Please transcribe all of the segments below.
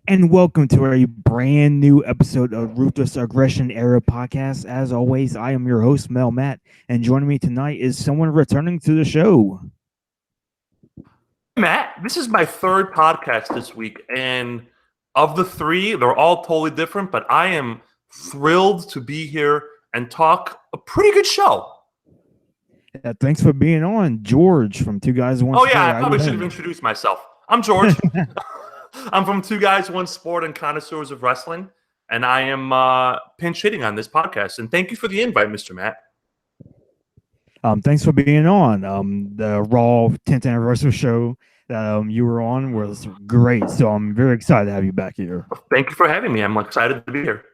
And welcome to a brand new episode of Ruthless Aggression Era podcast. As always, I am your host, Mel Matt, and joining me tonight is someone returning to the show. Matt, this is my third podcast this week, and of the three, they're all totally different, but I am thrilled to be here and talk a pretty good show. Thanks for being on, George from Two Guys One Oh, Sport. yeah, I How you probably should have doing? introduced myself. I'm George. I'm from Two Guys, One Sport and Connoisseurs of Wrestling, and I am pinch hitting on this podcast. And thank you for the invite, Mr. Matt. Thanks for being on. The Raw 10th anniversary show that you were on was great, so I'm very excited to have you back here. Thank you for having me. I'm excited to be here.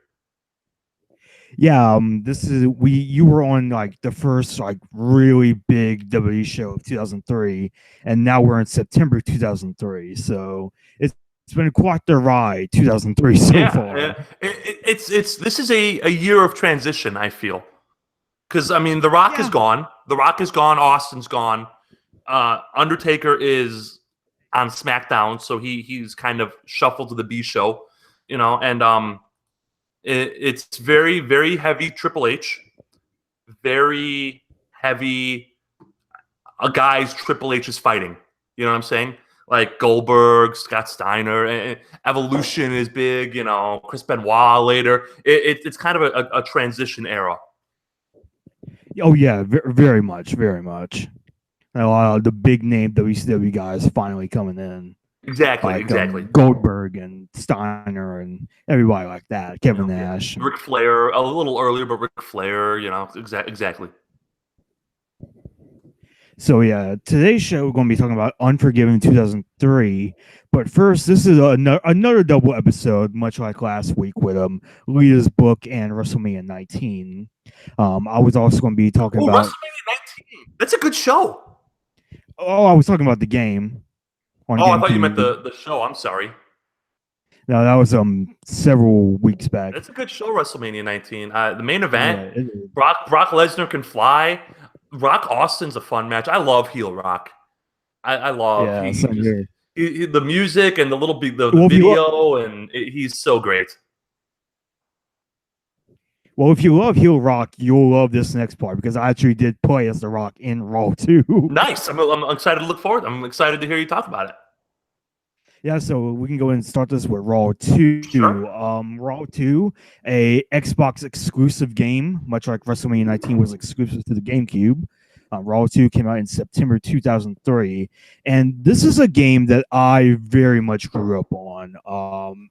Yeah, you were on like the first like really big WWE show of 2003, and now we're in September 2003. So it's been quite the ride 2003 so far. This is a year of transition, I feel. Because, I mean, The Rock is gone. The Rock is gone. Austin's gone. Undertaker is on SmackDown, so he's kind of shuffled to the B show, and it's very, very heavy Triple H. Very heavy guys Triple H is fighting. You know what I'm saying? Like Goldberg, Scott Steiner, and Evolution is big, Chris Benoit later. It's kind of a transition era. Oh yeah, very much, very much. A lot of the big name WCW guys finally coming in. Exactly. Goldberg and Steiner and everybody like that. Kevin Nash, Ric Flair, a little earlier, but Ric Flair, exactly. So yeah, today's show we're going to be talking about Unforgiven 2003. But first, this is another double episode, much like last week with Lita's book and WrestleMania 19. I was also going to be talking about WrestleMania 19. That's a good show. Oh, I was talking about the game. I thought you meant the show. I'm sorry. No, that was several weeks back. It's a good show, WrestleMania 19. The main event, Brock Lesnar can fly. Rock Austin's a fun match. I love heel Rock. I love the music and the video, and he's so great. Well, if you love heel Rock, you'll love this next part because I actually did play as the Rock in Raw 2. Nice. I'm excited to look forward. I'm excited to hear you talk about it. Yeah, so we can go ahead and start this with Raw 2. Sure. Raw 2, a Xbox exclusive game, much like WrestleMania 19 was exclusive to the GameCube. Raw 2 came out in September 2003, and this is a game that I very much grew up on.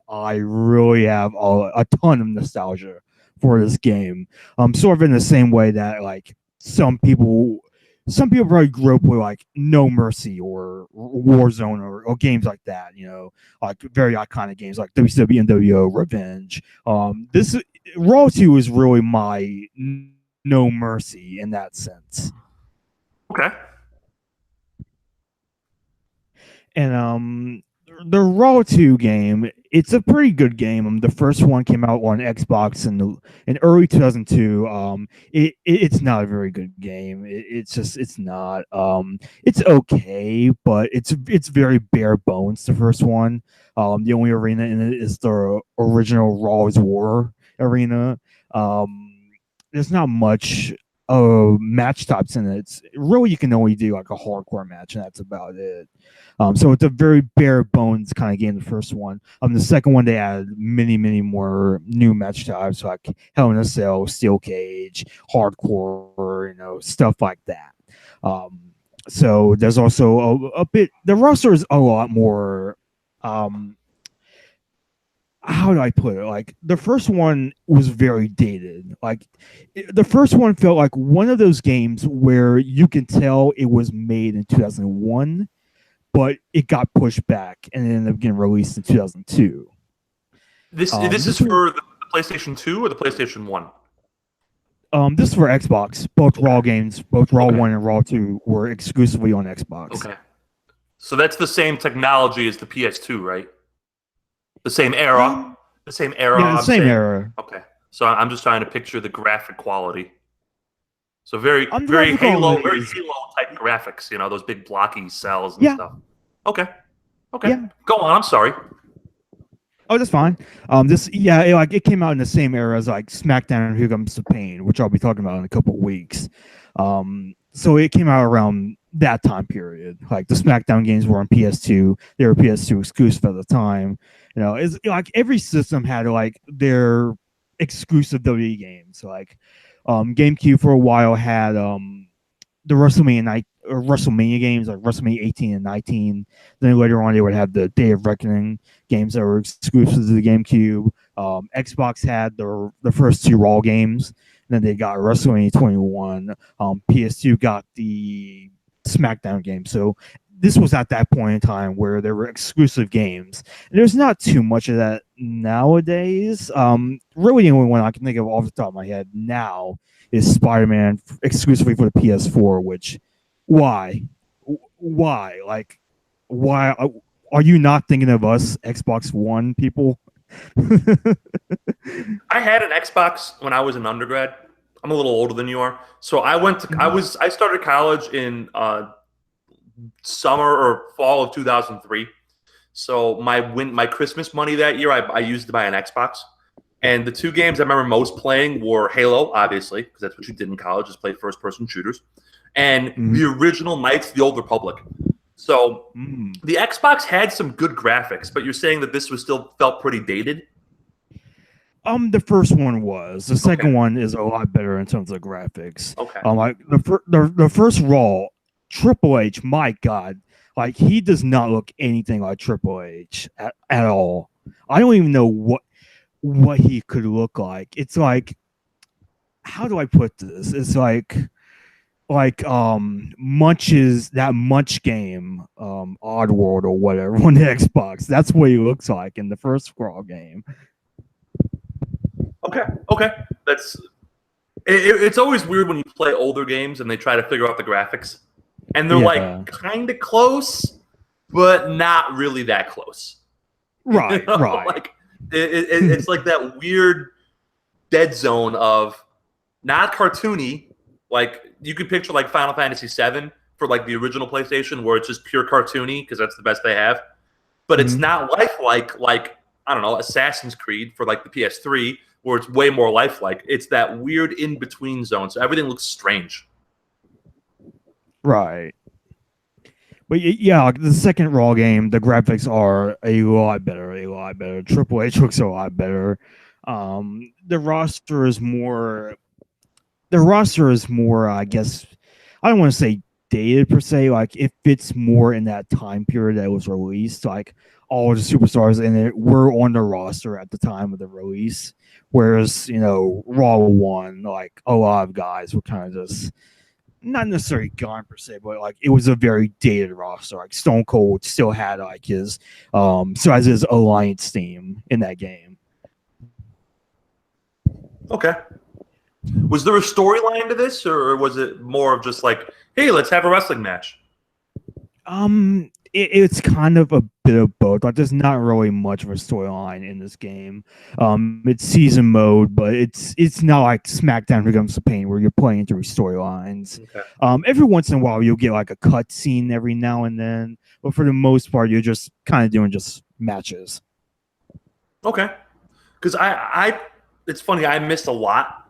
I really have a ton of nostalgia for this game. Sort of in the same way that like some people probably grew up with like No Mercy or Warzone or games like that, like very iconic games like WCW, NWO, Revenge. This Raw 2 is really my No Mercy in that sense. Okay. And the Raw 2 game, it's a pretty good game. The first one came out on Xbox in early 2002. It's not a very good game. It's not. It's okay, but it's very bare bones. The first one. The only arena in it is the original Raw's War arena. There's not much match types in it. It's really, you can only do like a hardcore match, and that's about it. So it's a very bare bones kind of game, the first one. The second one, they added many more new match types like Hell in a Cell, Steel Cage, Hardcore, stuff like that. So there's also a bit, the roster is a lot more, how do I put it? Like the first one was very dated. Like the first one felt like one of those games where you can tell it was made in 2001, but it got pushed back and ended up getting released in 2002. This is for the PlayStation 2 or the PlayStation 1? This is for Xbox. Both Raw games, both Raw 1 and Raw 2 were exclusively on Xbox. Okay. So that's the same technology as the PS2, right? The same era? The same era? Yeah, the same era. Okay. So I'm just trying to picture the graphic quality. So very Halo type graphics, those big blocky cells and stuff. Okay. Yeah. Go on, I'm sorry. Oh, that's fine. It came out in the same era as like SmackDown and Here Comes the Pain, which I'll be talking about in a couple of weeks. So it came out around that time period. Like the SmackDown games were on PS2; they were PS2 exclusive at the time. It's like every system had like their exclusive WWE games. Like GameCube for a while had the WrestleMania games like WrestleMania 18 and 19. Then later on they would have the Day of Reckoning games that were exclusive to the GameCube. Xbox had the first two Raw games. Then they got WrestleMania 21. PS2 got the SmackDown game. So this was at that point in time where there were exclusive games. And there's not too much of that nowadays. Really, the only one I can think of off the top of my head now is Spider-Man exclusively for the PS4. Which, why, like, why are you not thinking of us Xbox One people? I had an Xbox when I was an undergrad. I'm a little older than you are, so I started college in summer or fall of 2003. So my Christmas money that year, I used to buy an Xbox. And the two games I remember most playing were Halo, obviously, because that's what you did in college, just play first-person shooters, and the original Knights of the Old Republic. So the Xbox had some good graphics, but you're saying that this was still felt pretty dated? The first one was. The second one is a lot better in terms of graphics. Okay. Like the first Raw, Triple H, my God, like he does not look anything like Triple H at all. I don't even know what he could look like. It's like, how do I put this? It's like Munch's that Munch game, Oddworld or whatever on the Xbox. That's what he looks like in the first Raw game. Okay. It's always weird when you play older games and they try to figure out the graphics, and they're like kind of close, but not really that close. Right, right. Like it's like that weird dead zone of not cartoony. Like you could picture like Final Fantasy VII for like the original PlayStation, where it's just pure cartoony because that's the best they have. But it's not lifelike like I don't know, Assassin's Creed for like the PS3, where it's way more lifelike. It's that weird in between zone, so everything looks strange. Right. But yeah, the second Raw game, the graphics are a lot better. Triple H looks a lot better. The roster is more. I guess, I don't want to say dated per se. Like it fits more in that time period that it was released. Like all the superstars in it were on the roster at the time of the release. Whereas, Raw 1, like a lot of guys were kind of just not necessarily gone per se, but like it was a very dated roster. Like Stone Cold still had like his Alliance theme in that game. Okay. Was there a storyline to this, or was it more of just like, hey, let's have a wrestling match? It's kind of a bit of both. Like there's not really much of a storyline in this game. It's season mode, but it's not like SmackDown Here Comes the Pain where you're playing through storylines. Okay. Every once in a while you'll get like a cut scene every now and then, but for the most part you're just kind of doing just matches. Okay. Because I it's funny, I missed a lot.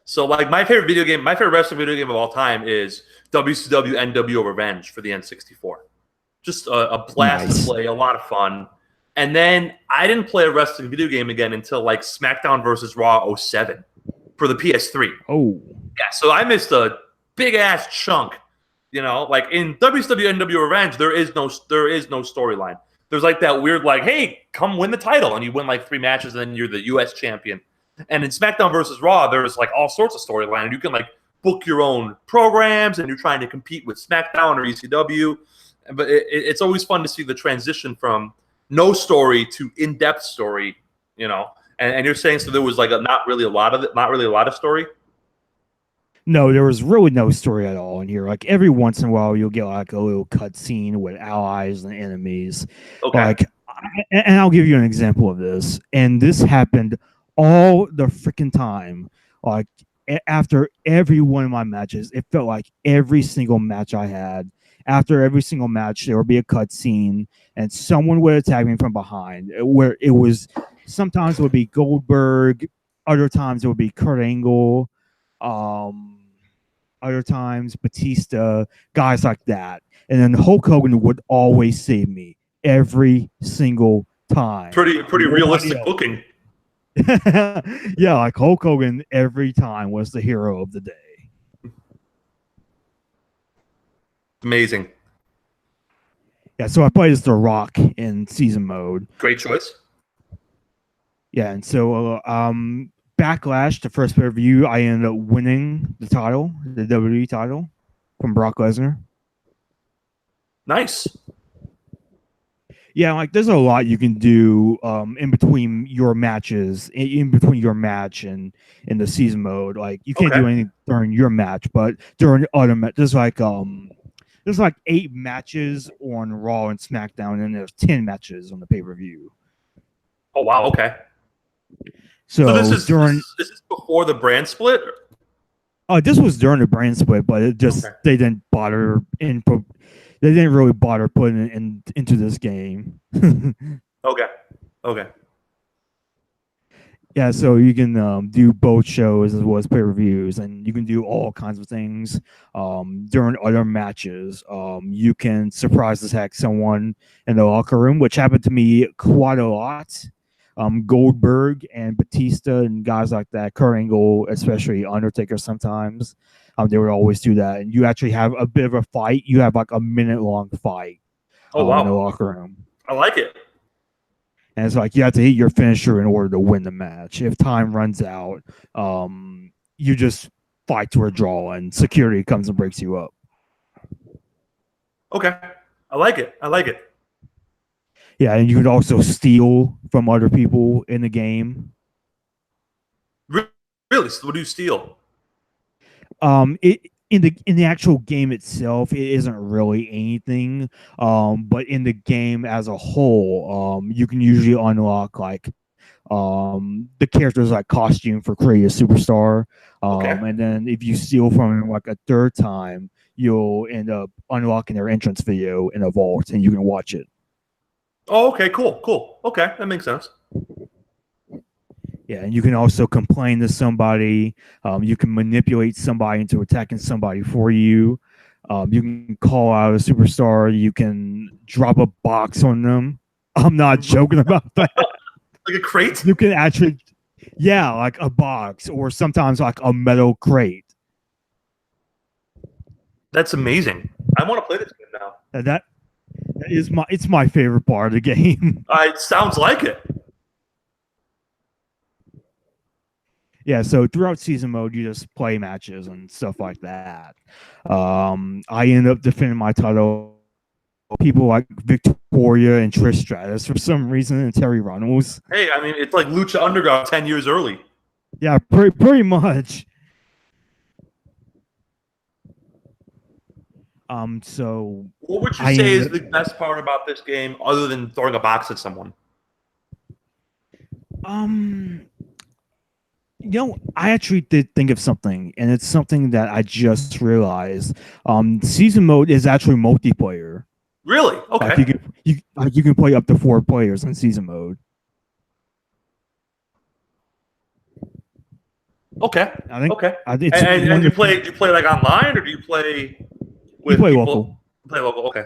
So like my favorite wrestling video game of all time is WCW NWO Revenge for the N64. Just a blast to play, a lot of fun. And then I didn't play a wrestling video game again until like SmackDown vs. Raw 07 for the PS3. Oh. Yeah, so I missed a big ass chunk. Like in WCW NWO Revenge, there is no storyline. There's like that weird like, hey, come win the title, and you win like 3 matches, and then you're the US champion. And in SmackDown vs. Raw, there's like all sorts of storyline, and you can like book your own programs, and you're trying to compete with SmackDown or ECW. But it's always fun to see the transition from no story to in-depth story, And you're saying so there was like not really a lot of story. No, there was really no story at all in here. Like every once in a while, you'll get like a little cut scene with allies and enemies. Okay. And I'll give you an example of this. And this happened all the freaking time. Like after every one of my matches, it felt like every single match I had, after every single match, there would be a cutscene, and someone would attack me from behind. Where it was sometimes it would be Goldberg, other times it would be Kurt Angle, um, other times Batista, guys like that. And then Hulk Hogan would always save me every single time. Pretty realistic else. booking. Yeah, like Hulk Hogan every time was the hero of the day. Amazing. Yeah, so I played as The Rock in season mode. Great choice. Yeah, and so Backlash, the first pay-per-view, I ended up winning the title, the WWE title, from Brock Lesnar. Nice. Yeah, like there's a lot you can do in between your matches, in between your match and in the season mode. Like you can't do anything during your match, but during other matches, there's like 8 matches on Raw and SmackDown, and there's 10 matches on the pay-per-view. Oh wow, okay. So this is before the brand split? Oh, this was during the brand split, but it just they didn't bother they didn't really bother putting it into this game. Okay. Yeah, so you can do both shows as well as pay-per-views, and you can do all kinds of things during other matches. You can surprise as heck someone in the locker room, which happened to me quite a lot. Goldberg and Batista and guys like that, Kurt Angle, especially Undertaker sometimes. They would always do that. And you actually have a bit of a fight. You have like a minute-long fight in the locker room. I like it. And it's like you have to hit your finisher in order to win the match. If time runs out, you just fight to a draw, and security comes and breaks you up. Okay. I like it. Yeah, and you can also steal from other people in the game. Really? So what do you steal? In the actual game itself, it isn't really anything. But in the game as a whole, you can usually unlock like the character's like costume for Create a Superstar. And then if you steal from him like a third time, you'll end up unlocking their entrance video in a vault, and you can watch it. Oh, okay, cool. Okay, that makes sense. Yeah, and you can also complain to somebody. You can manipulate somebody into attacking somebody for you. You can call out a superstar. You can drop a box on them. I'm not joking about that. Like a crate? You can actually, yeah, like a box, or sometimes like a metal crate. That's amazing. I want to play this game now. That is it's my favorite part of the game. It sounds like it. Yeah, so throughout season mode, you just play matches and stuff like that. I ended up defending my title. People like Victoria and Trish Stratus for some reason, and Terry Runnels. Hey, I mean, it's like Lucha Underground 10 years early. Yeah, pretty much. So what would you say is the best part about this game, other than throwing a box at someone? I actually did think of something, and it's something that I just realized. Season mode is actually multiplayer. Really? Okay. Like you can play up to 4 players in season mode. Okay. Okay. And you play like online, or do you play with people? Local? You play local. Okay.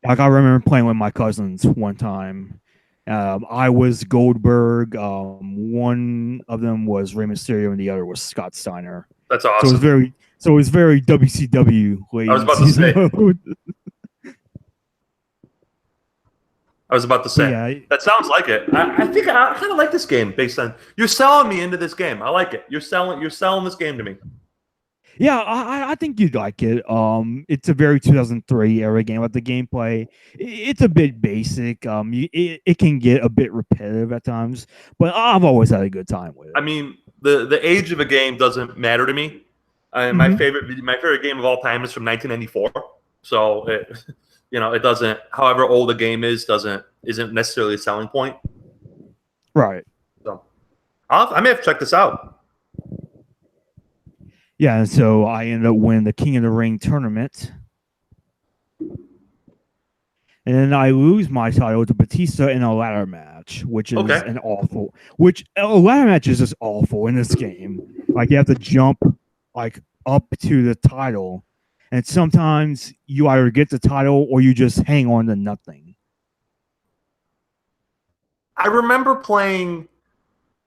Like I remember playing with my cousins one time. I was Goldberg. One of them was Rey Mysterio, and the other was Scott Steiner. That's awesome. So it was very WCW. I was about to say. I was about to say. Yeah, that sounds like it. I think I kind of like this game based on you're selling me into this game. I like it. You're selling this game to me. Yeah, I think you'd like it. It's a very 2003 era game. But the gameplay, it's a bit basic. It can get a bit repetitive at times, but I've always had a good time with it. I mean, the age of a game doesn't matter to me. My favorite game of all time is from 1994. So it doesn't. However old a game isn't necessarily a selling point. Right. So I may have to check this out. Yeah, and so I ended up winning the King of the Ring tournament. And then I lose my title to Batista in a ladder match, which is a ladder match is just awful in this game. Like you have to jump like up to the title, and sometimes you either get the title or you just hang on to nothing. I remember playing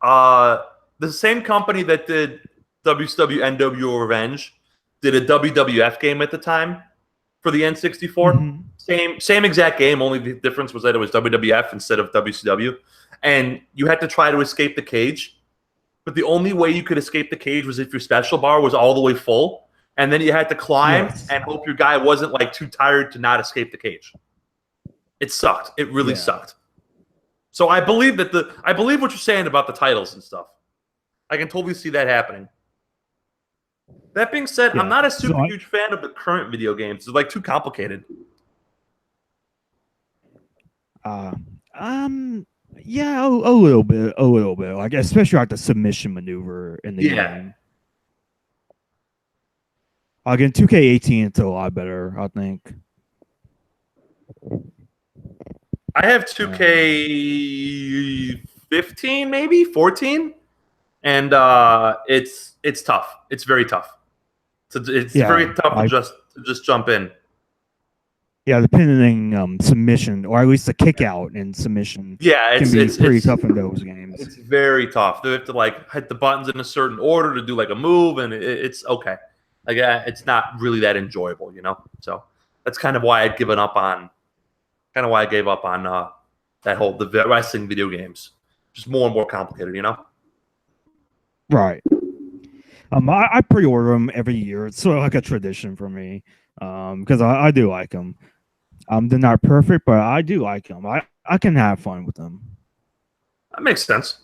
the same company that did WCW NWO Revenge did a WWF game at the time for the N64. Mm-hmm. Same exact game, only the difference was that it was WWF instead of WCW. And you had to try to escape the cage. But the only way you could escape the cage was if your special bar was all the way full. And then you had to climb and hope your guy wasn't like too tired to not escape the cage. It sucked. It really sucked. So I believe I believe what you're saying about the titles and stuff. I can totally see that happening. That being said, I'm not a super huge fan of the current video games. It's like too complicated. Yeah, a little bit. Like especially like the submission maneuver in the game. Again, 2K18 it's a lot better, I think. I have 2K15, maybe 14, and it's tough. It's very tough. It's very tough to just jump in. Yeah, the pinning submission, or at least the kick out and submission. Yeah, can be pretty tough in those games. It's very tough. They have to like hit the buttons in a certain order to do like a move, and it's okay. Like it's not really that enjoyable, you know. So that's kind of why I gave up on that whole the wrestling video games. Just more and more complicated, you know. Right. I pre-order them every year. It's sort of like a tradition for me, because I do like them. They're not perfect, but I do like them. I can have fun with them. That makes sense.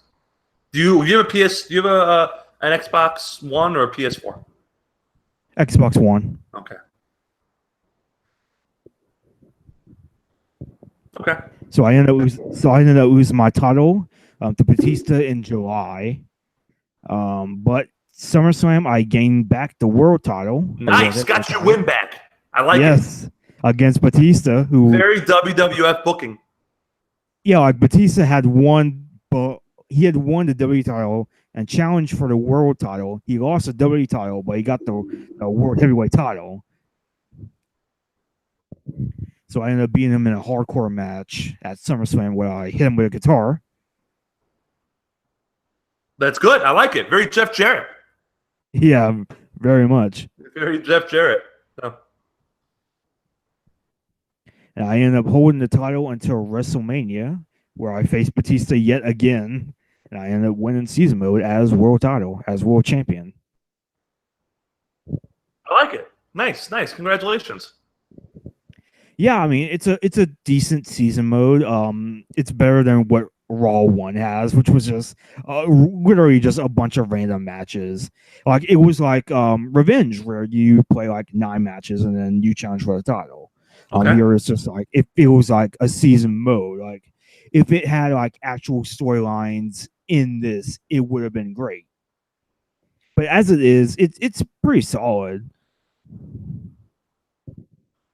Do you have a PS? Do you have an Xbox One or a PS4? Xbox One. Okay. Okay. So I ended up losing my title to Batista in July. But SummerSlam, I gained back the world title. Nice, got your win back. I like it. Yes, against Batista, who very WWF booking. Yeah, like Batista had won, but he had won the W title and challenged for the world title. He lost the W title, but he got the world heavyweight title. So I ended up beating him in a hardcore match at SummerSlam where I hit him with a guitar. That's good. I like it. Very Jeff Jarrett. Yeah, very much. Very Jeff Jarrett. So. And I ended up holding the title until WrestleMania, where I faced Batista yet again, and I ended up winning season mode as world champion. I like it. Nice. Congratulations. Yeah, I mean it's a decent season mode. It's better than what Raw 1 has, which was just literally just a bunch of random matches. Like it was like Revenge, where you play like 9 matches and then you challenge for the title. Here it's just like it feels like a season mode. Like if it had like actual storylines in this, it would have been great. But as it is, it's pretty solid.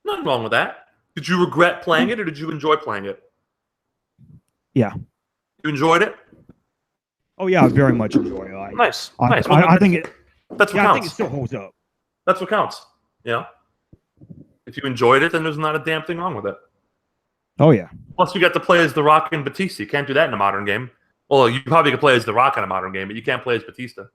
Nothing wrong with that. Did you regret playing it, or did you enjoy playing it? Yeah. You enjoyed it? Oh yeah, I very much enjoy it. Nice. I think it. That's what counts. I think it still holds up. That's what counts. Yeah. If you enjoyed it, then there's not a damn thing wrong with it. Oh yeah. Plus, you got to play as The Rock and Batista. You can't do that in a modern game. Well, you probably could play as The Rock in a modern game, but you can't play as Batista.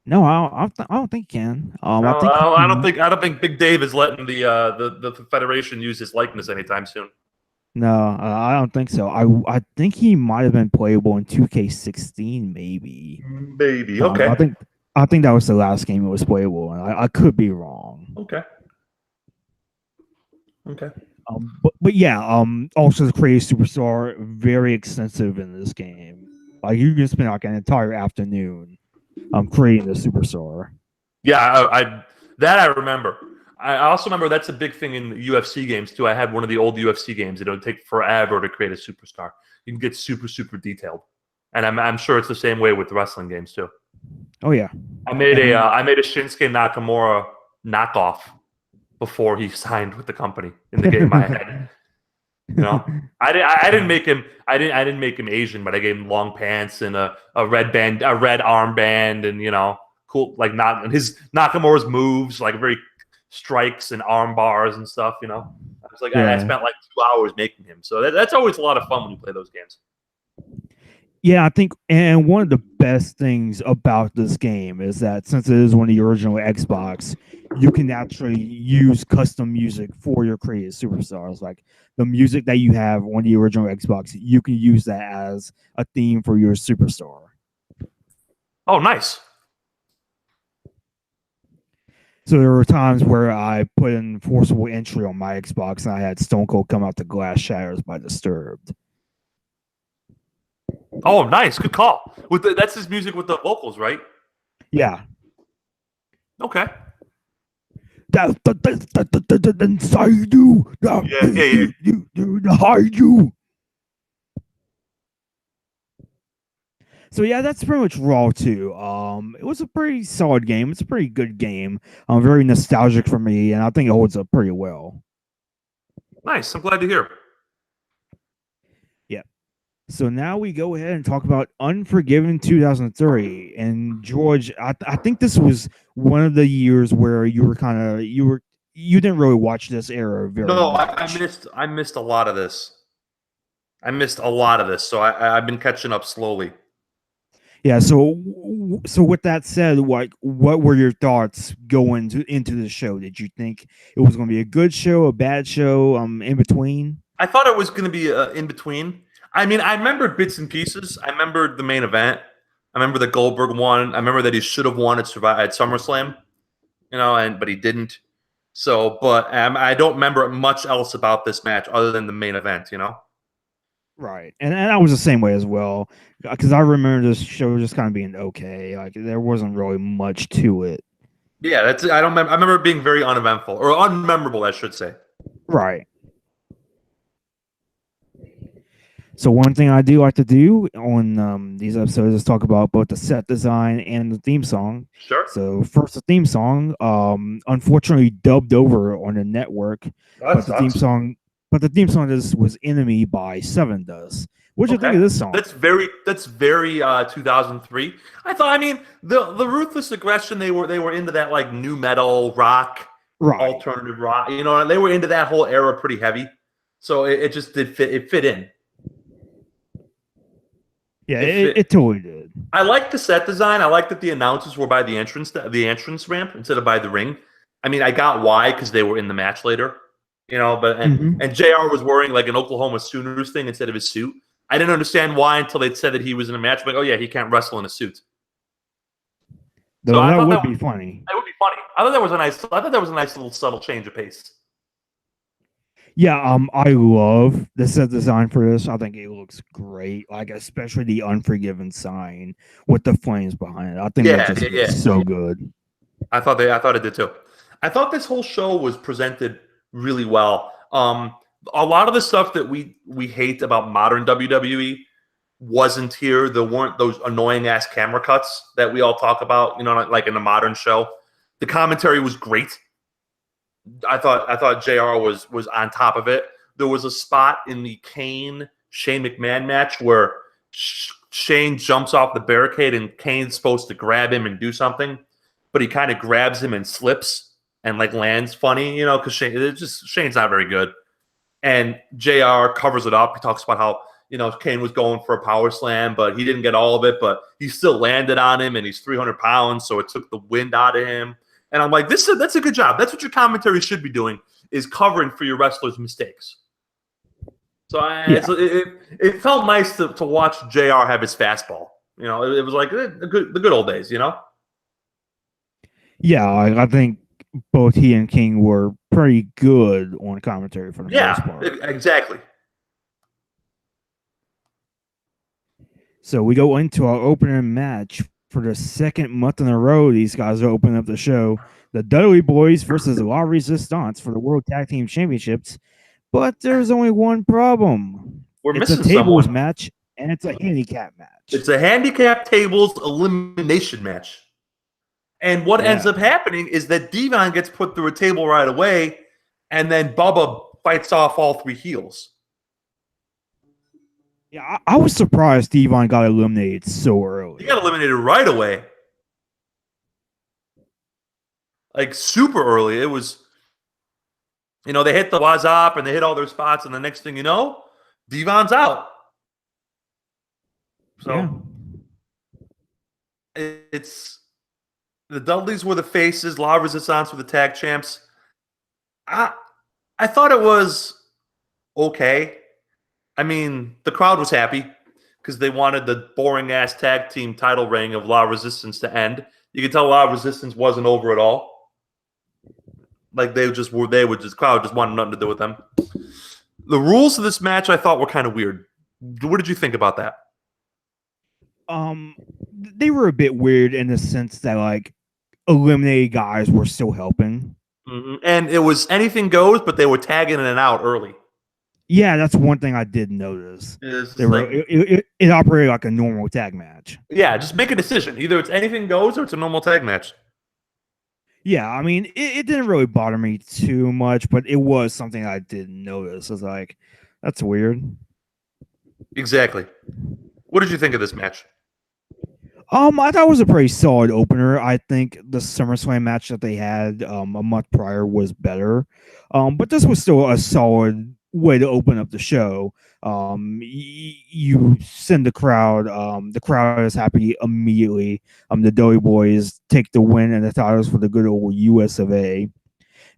No, I don't think you can. I don't think Big Dave is letting the Federation use his likeness anytime soon. No, I don't think so. I think he might have been playable in 2K16, maybe. Maybe. Okay. I think that was the last game it was playable, and I could be wrong. Okay. But yeah. Also, the Creative Superstar, very extensive in this game. Like you can spend like an entire afternoon creating the superstar. Yeah, I remember. I also remember that's a big thing in UFC games too. I had one of the old UFC games. It would take forever to create a superstar. You can get super detailed, and I'm sure it's the same way with the wrestling games too. Oh yeah. I made a Shinsuke Nakamura knockoff before he signed with the company in the game I had. You know, I didn't make him. I didn't make him Asian, but I gave him long pants and a red band, a red armband, and cool like not his Nakamura's moves like very strikes and arm bars and stuff. I was like I spent like 2 hours making him, so that's always a lot of fun when you play those games. Yeah, I think, and one of the best things about this game is that since it is one of the original Xbox, you can actually use custom music for your created superstars. Like the music that you have on the original Xbox, you can use that as a theme for your superstar. Oh, nice. So there were times where I put in Forcible Entry on my Xbox and I had Stone Cold come out to Glass Shatters by Disturbed. Oh, nice. Good call. That's his music with the vocals, right? Yeah. Okay. That's inside you. Yeah. Hide you. So yeah, that's pretty much Raw 2. It was a pretty solid game. It's a pretty good game. Very nostalgic for me, and I think it holds up pretty well. Nice. I'm glad to hear. Yeah. So now we go ahead and talk about Unforgiven 2003. And George, I think this was one of the years where you didn't really watch this era very much. I missed a lot of this. So I've been catching up slowly. Yeah, so with that said, like, what were your thoughts going into the show? Did you think it was going to be a good show, a bad show, in between? I thought it was going to be in between. I mean, I remembered bits and pieces. I remembered the main event. I remember that Goldberg won. I remember that he should have won at SummerSlam, but he didn't. So, but I don't remember much else about this match other than the main event, Right, and I was the same way as well, because I remember this show just kind of being okay. Like there wasn't really much to it. Yeah, I don't remember. I remember it being very uneventful or unmemorable, I should say. Right. So one thing I do like to do on these episodes is talk about both the set design and the theme song. Sure. So first, the theme song, unfortunately dubbed over on the network, but the theme song was "Enemy" by Seven Dust. What do you think of this song? That's very 2003. I thought. I mean, the Ruthless Aggression. They were into that like new metal rock, alternative rock. They were into that whole era pretty heavy. So it just did fit. It fit in. Yeah, it totally did. I like the set design. I like that the announcers were by the entrance ramp instead of by the ring. I mean, I got why, because they were in the match later. And JR was wearing like an Oklahoma Sooners thing instead of his suit. I didn't understand why until they said that he was in a match. Like, oh yeah, he can't wrestle in a suit. So that would be funny. That would be funny. I thought that was a nice little subtle change of pace. Yeah, I love the set design for this. I think it looks great. Like especially the Unforgiven sign with the flames behind it. I think that just looks so good. I thought it did too. I thought this whole show was presented really well. A lot of the stuff that we hate about modern WWE wasn't here. There weren't those annoying ass camera cuts that we all talk about, like in a modern show. The commentary was great. I thought JR was on top of it. There was a spot in the Shane McMahon match where Shane jumps off the barricade and Kane's supposed to grab him and do something, but he kind of grabs him and slips and like lands funny, because Shane's not very good. And JR covers it up. He talks about how, Kane was going for a power slam, but he didn't get all of it, but he still landed on him, and he's 300 pounds, so it took the wind out of him. And I'm like, that's a good job. That's what your commentary should be doing, is covering for your wrestlers' mistakes. So it felt nice to watch JR have his fastball. It was like the good old days, Yeah, I think both he and King were pretty good on commentary for the most part. Yeah, exactly. So we go into our opening match for the second month in a row. These guys are opening up the show. The Dudley Boys versus La Resistance for the World Tag Team Championships. But there's only one problem. We're it's missing a tables someone. match, And it's a handicap match. It's a handicap tables elimination match. And what ends up happening is that Devon gets put through a table right away, and then Bubba fights off all 3 heels. Yeah, I was surprised Devon got eliminated so early. He got eliminated right away. Like, super early. It was, they hit the Wazop and they hit all their spots, and the next thing you know, Devon's out. So, it's... The Dudleys were the faces. La Resistance were the tag champs. I thought it was okay. I mean, the crowd was happy because they wanted the boring-ass tag team title reign of La Resistance to end. You could tell La Resistance wasn't over at all. Like, crowd just wanted nothing to do with them. The rules of this match I thought were kind of weird. What did you think about that? They were a bit weird in the sense that, like, eliminated guys were still helping. Mm-hmm. And it was anything goes, but they were tagging in and out early. Yeah, that's one thing I did notice. It operated like a normal tag match. Yeah, just make a decision. Either it's anything goes or it's a normal tag match. Yeah, I mean, it didn't really bother me too much, but it was something I did notice. I was like, that's weird. Exactly. What did you think of this match? I thought it was a pretty solid opener. I think the SummerSlam match that they had a month prior was better. But this was still a solid way to open up the show. You send the crowd. The crowd is happy immediately. The Dudley Boys take the win and the titles for the good old US of A.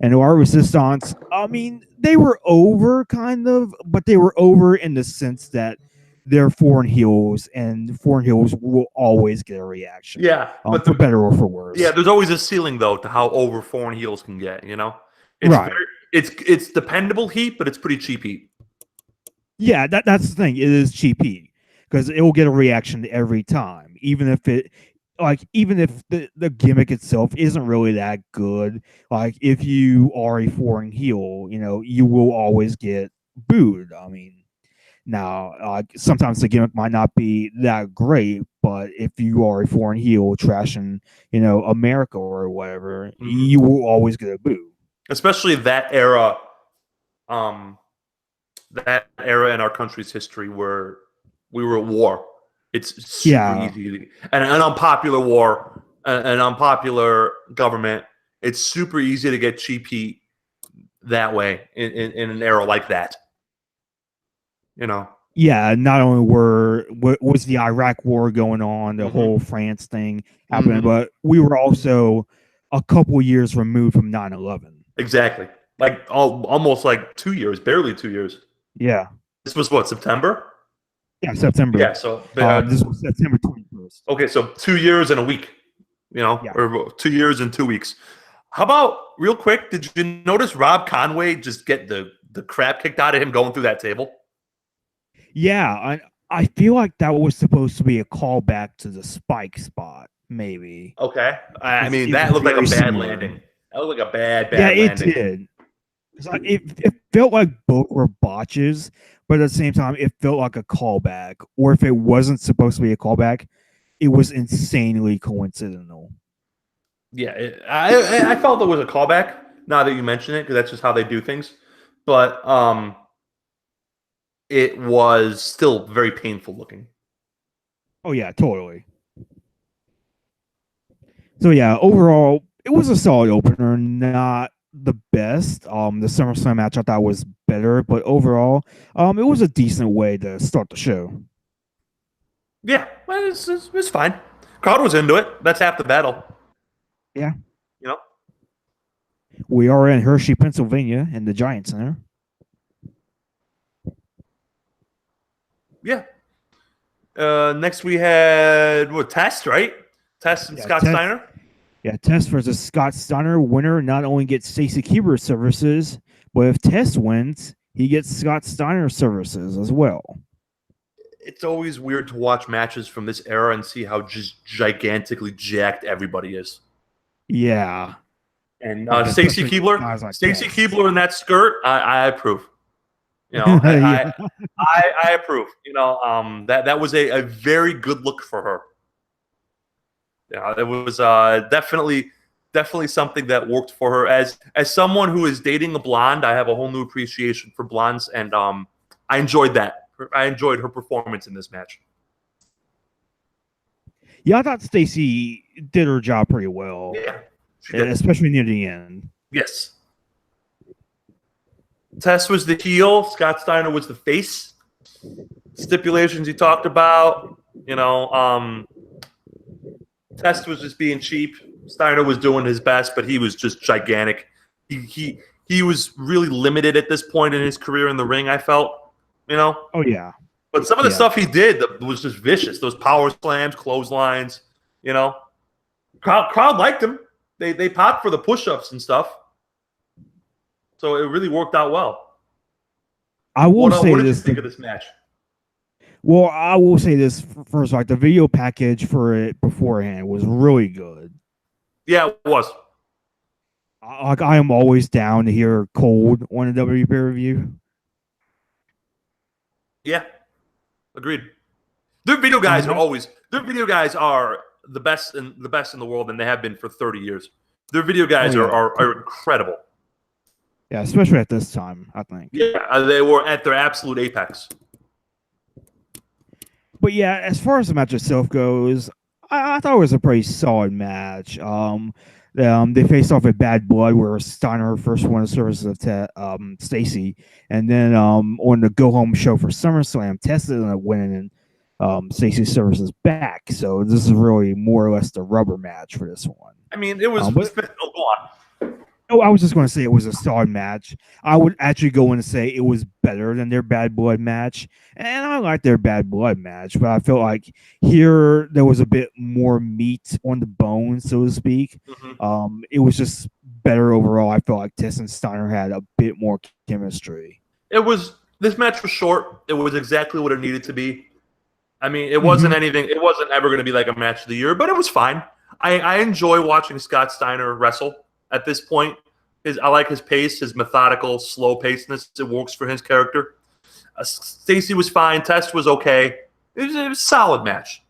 And our Resistance, I mean, they were over kind of, but they were over in the sense that they're foreign heels, and foreign heels will always get a reaction. Yeah, but for better or for worse. Yeah, there's always a ceiling though to how over foreign heels can get. It's right. It's dependable heat, but it's pretty cheap heat. Yeah, that's the thing. It is cheap heat because it will get a reaction every time, even if the gimmick itself isn't really that good. Like, if you are a foreign heel, you will always get booed. I mean. Now, sometimes the gimmick might not be that great, but if you are a foreign heel trashing, America or whatever, you will always get a boo. Especially that era in our country's history where we were at war. It's super easy. And an unpopular war, an unpopular government, it's super easy to get cheap heat that way in an era like that. Yeah, not only was the Iraq war going on, the whole France thing happening, but we were also a couple years removed from 9/11. Exactly. Like almost like 2 years, barely 2 years. Yeah. This was what, September? Yeah, September. Yeah, so this was September 21st. Okay, so 2 years and a week, or 2 years and 2 weeks. How about, real quick, did you notice Rob Conway just get the crap kicked out of him going through that table? Yeah, I feel like that was supposed to be a callback to the Spike spot, maybe. Okay. I mean, that looked like a bad landing. That looked like a bad landing. Yeah, it did. It felt like both were botches, but at the same time, it felt like a callback. Or if it wasn't supposed to be a callback, it was insanely coincidental. Yeah, I felt it was a callback, now that you mention it, because that's just how they do things. But it was still very painful looking. Oh, yeah, totally. So, yeah, overall, it was a solid opener, not the best. The SummerSlam match I thought was better, but overall, it was a decent way to start the show. Yeah, well, it's fine. Crowd was into it. That's half the battle. Yeah. We are in Hershey, Pennsylvania, in the Giant Center. Yeah. Next we had Test, right? Test and Scott Steiner. Yeah, Test versus Scott Steiner. Winner not only gets Stacy Keibler services, but if Test wins, he gets Scott Steiner services as well. It's always weird to watch matches from this era and see how just gigantically jacked everybody is. Yeah. And Stacy Keibler, in that skirt, I approve. You know, Yeah. I approve. You know, that was a very good look for her. Yeah, it was definitely something that worked for her. As someone who is dating a blonde, I have a whole new appreciation for blondes, and I enjoyed that. I enjoyed her performance in this match. Yeah, I thought Stacy did her job pretty well. Yeah, she did. Especially near the end. Yes. Tess was the heel. Scott Steiner was the face. Stipulations he talked about. You know, Test was just being cheap. Steiner was doing his best, but he was just gigantic. He was really limited at this point in his career in the ring, I felt. You know? Oh, yeah. But some of the stuff he did was just vicious. Those power slams, clotheslines, you know. Crowd liked him. They popped for the push-ups and stuff. So it really worked out well. I will say what did this. You think of this match? Well, I will say this first. Like the video package for it beforehand was really good. Yeah, it was. I am always down to hear Cold on a WWE pay-per-view. Yeah, agreed. Their video guys are the best in the world, and they have been for 30 years. Their video guys are incredible. Yeah, especially at this time, I think. Yeah, they were at their absolute apex. But yeah, as far as the match itself goes, I thought it was a pretty solid match. They faced off at Bad Blood, where Steiner first won the services of Stacy, and then on the go home show for SummerSlam, Tess ended up winning Stacy's services back. So this is really more or less the rubber match for this one. I mean, it was. Go on. Oh, I was just going to say it was a solid match. I would actually go in and say it was better than their Bad Blood match. And I like their Bad Blood match, but I felt like here there was a bit more meat on the bone, so to speak. Mm-hmm. It was just better overall. I felt like Tess and Steiner had a bit more chemistry. This match was short. It was exactly what it needed to be. I mean, it wasn't anything. It wasn't ever going to be like a match of the year, but it was fine. I enjoy watching Scott Steiner wrestle. At this point, I like his pace, his methodical, slow pacedness. It works for his character. Stacy was fine. Test was okay. It was a solid match.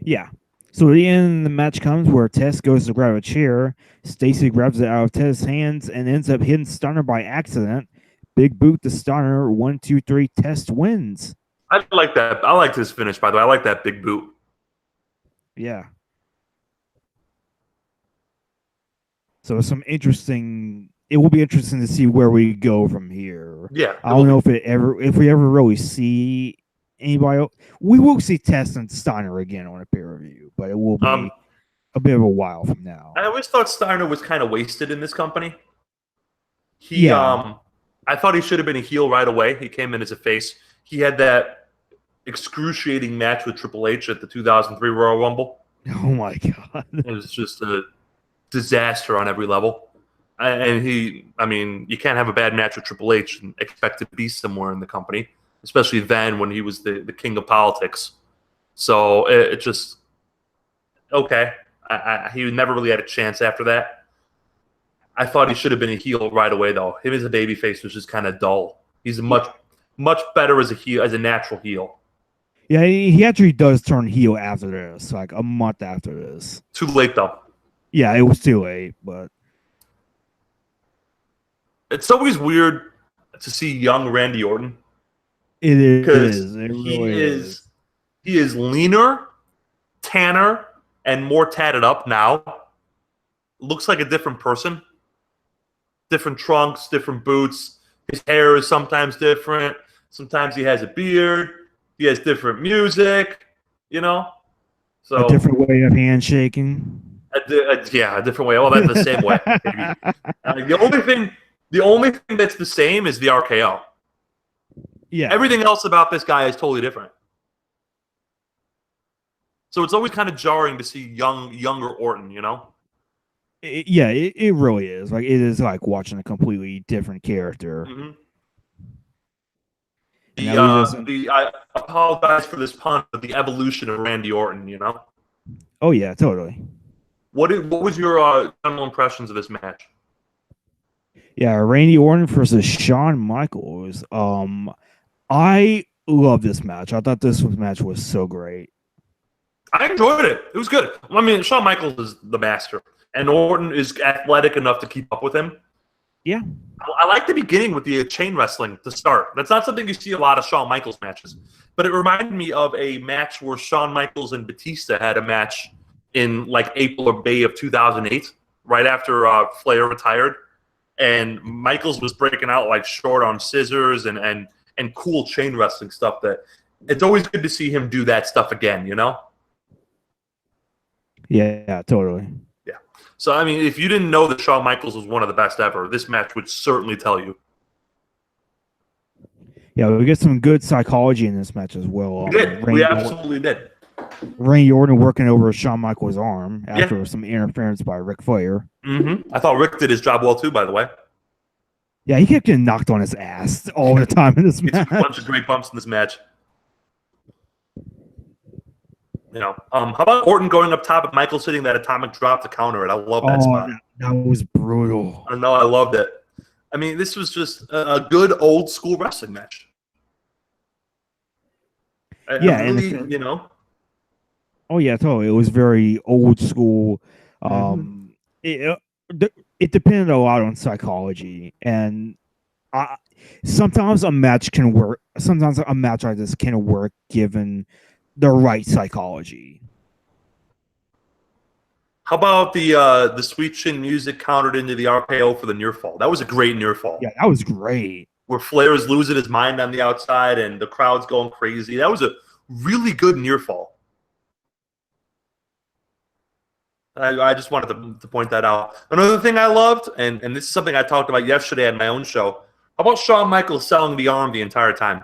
Yeah. So at the end, the match comes where Tess goes to grab a chair. Stacy grabs it out of Tess' hands and ends up hitting Steiner by accident. Big boot to Steiner. 1, 2, 3. Test wins. I like that. I liked his finish, by the way. I like that big boot. Yeah. So some interesting. It will be interesting to see where we go from here. Yeah, I don't know if we ever really see anybody else. We will see Tess and Steiner again on a pay-per-view, but it will be a bit of a while from now. I always thought Steiner was kind of wasted in this company. I thought he should have been a heel right away. He came in as a face. He had that excruciating match with Triple H at the 2003 Royal Rumble. Oh my God! It was just a disaster on every level. And you can't have a bad match with Triple H and expect to be somewhere in the company, especially then when he was the king of politics. So it just, okay. He never really had a chance after that. I thought he should have been a heel right away, though. Him as a babyface was just kind of dull. He's much better as a heel, as a natural heel. Yeah, he actually does turn heel after this, like a month after this. Too late, though. Yeah, it was too late, but it's always weird to see young Randy Orton. It is. He is leaner, tanner, and more tatted up now. Looks like a different person. Different trunks, different boots. His hair is sometimes different. Sometimes he has a beard. He has different music, you know? So a different way of handshaking. A different way. Well, that's the same way. The only thing that's the same is the RKO. Yeah. Everything else about this guy is totally different. So it's always kind of jarring to see younger Orton, you know? It really is. Like, it is like watching a completely different character. Mm-hmm. I apologize for this pun, but the evolution of Randy Orton, you know? Oh, yeah, totally. What was your general impressions of this match? Yeah, Randy Orton versus Shawn Michaels. I love this match. I thought this match was so great. I enjoyed it. It was good. I mean, Shawn Michaels is the master, and Orton is athletic enough to keep up with him. Yeah. I like the beginning with the chain wrestling to start. That's not something you see a lot of Shawn Michaels matches, but it reminded me of a match where Shawn Michaels and Batista had a match in like April or May of 2008, right after Flair retired, and Michaels was breaking out like short arm scissors and cool chain wrestling stuff. That it's always good to see him do that stuff again, you know? Yeah, totally. Yeah. So I mean, if you didn't know that Shawn Michaels was one of the best ever, this match would certainly tell you. Yeah, we get some good psychology in this match as well. We did. We absolutely did. Randy Orton working over Shawn Michaels' arm after some interference by Ric Flair. I thought Rick did his job well too, by the way. Yeah, he kept getting knocked on his ass all the time in this match. A bunch of great bumps in this match. You know, how about Orton going up top and Michaels hitting that atomic drop to counter it? I love that spot. That was brutal. I know, I loved it. I mean, this was just a good old school wrestling match. And you know. Oh yeah, totally. It was very old school. It depended a lot on psychology, and sometimes a match can work. Sometimes a match like this can work given the right psychology. How about the sweet chin music countered into the RKO for the near fall? That was a great near fall. Yeah, that was great. Where Flair is losing his mind on the outside and the crowd's going crazy. That was a really good near fall. I just wanted to point that out. Another thing I loved, and this is something I talked about yesterday on my own show, how about Shawn Michaels selling the arm the entire time?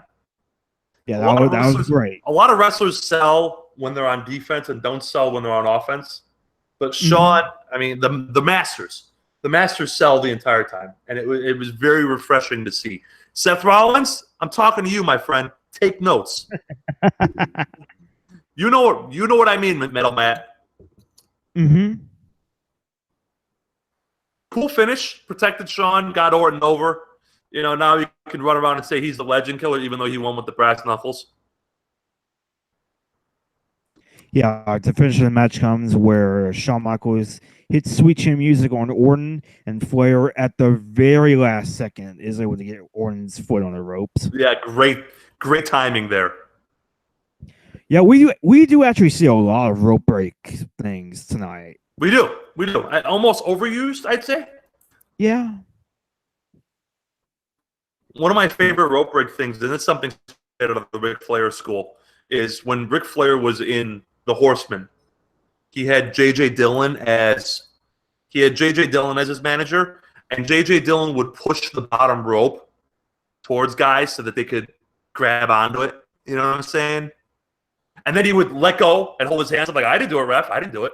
Yeah, that was great. A lot of wrestlers sell when they're on defense and don't sell when they're on offense. But Shawn, I mean, the Masters sell the entire time, and it was very refreshing to see. Seth Rollins, I'm talking to you, my friend. Take notes. You know what I mean, Metal Matt. Cool finish. Protected Shawn, got Orton over. You know, now you can run around and say he's the legend killer, even though he won with the brass knuckles. Yeah, the finish of the match comes where Shawn Michaels hits sweet chin music on Orton, and Flair at the very last second is able to get Orton's foot on the ropes. Yeah, great timing there. Yeah, we do actually see a lot of rope break things tonight. We do. Almost overused, I'd say. Yeah. One of my favorite rope break things, and it's something out of the Ric Flair school, is when Ric Flair was in the Horsemen, he had J.J. Dillon as his manager, and J.J. Dillon would push the bottom rope towards guys so that they could grab onto it. You know what I'm saying? And then he would let go and hold his hands up like, I didn't do it, ref. I didn't do it.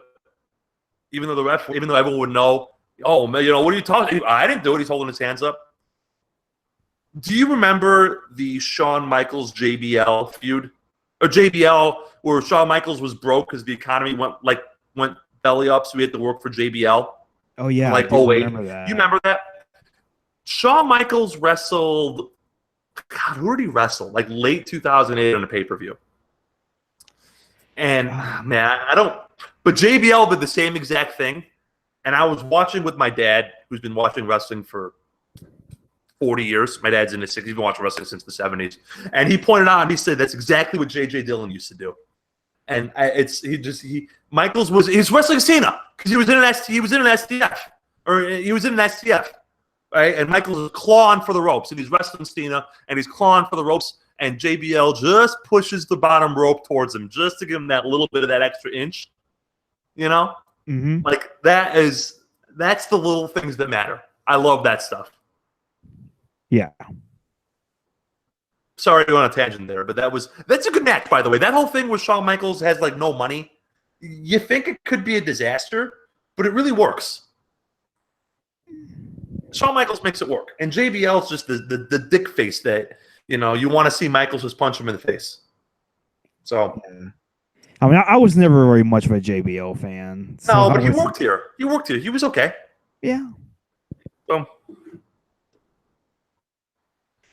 Even though everyone would know, oh, man, you know, what are you talking about? I didn't do it. He's holding his hands up. Do you remember the Shawn Michaels JBL feud? Or JBL, where Shawn Michaels was broke because the economy went belly up, so he had to work for JBL. Oh, yeah. Like, oh, wait. You remember that? Shawn Michaels wrestled, God, who did he wrestle? Like late 2008 on a pay-per-view. And, man, but JBL did the same exact thing. And I was watching with my dad, who's been watching wrestling for 40 years. My dad's in his 60s. He's been watching wrestling since the 70s. And he pointed out, and he said, that's exactly what J.J. Dillon used to do. And Michaels was wrestling Cena because he was in an STF. Or he was in an STF. Right? And Michaels is clawing for the ropes. And he's wrestling Cena, and he's clawing for the ropes. And JBL just pushes the bottom rope towards him just to give him that little bit of that extra inch. You know? Like, that's the little things that matter. I love that stuff. Yeah. Sorry to go on a tangent there, but that's a good match, by the way. That whole thing where Shawn Michaels has like no money, you think it could be a disaster, but it really works. Shawn Michaels makes it work, and JBL's just the dick face that you want to see Michaels just punch him in the face. So, I mean, I was never very much of a JBL fan. No, but he worked here. He was okay. Yeah. So,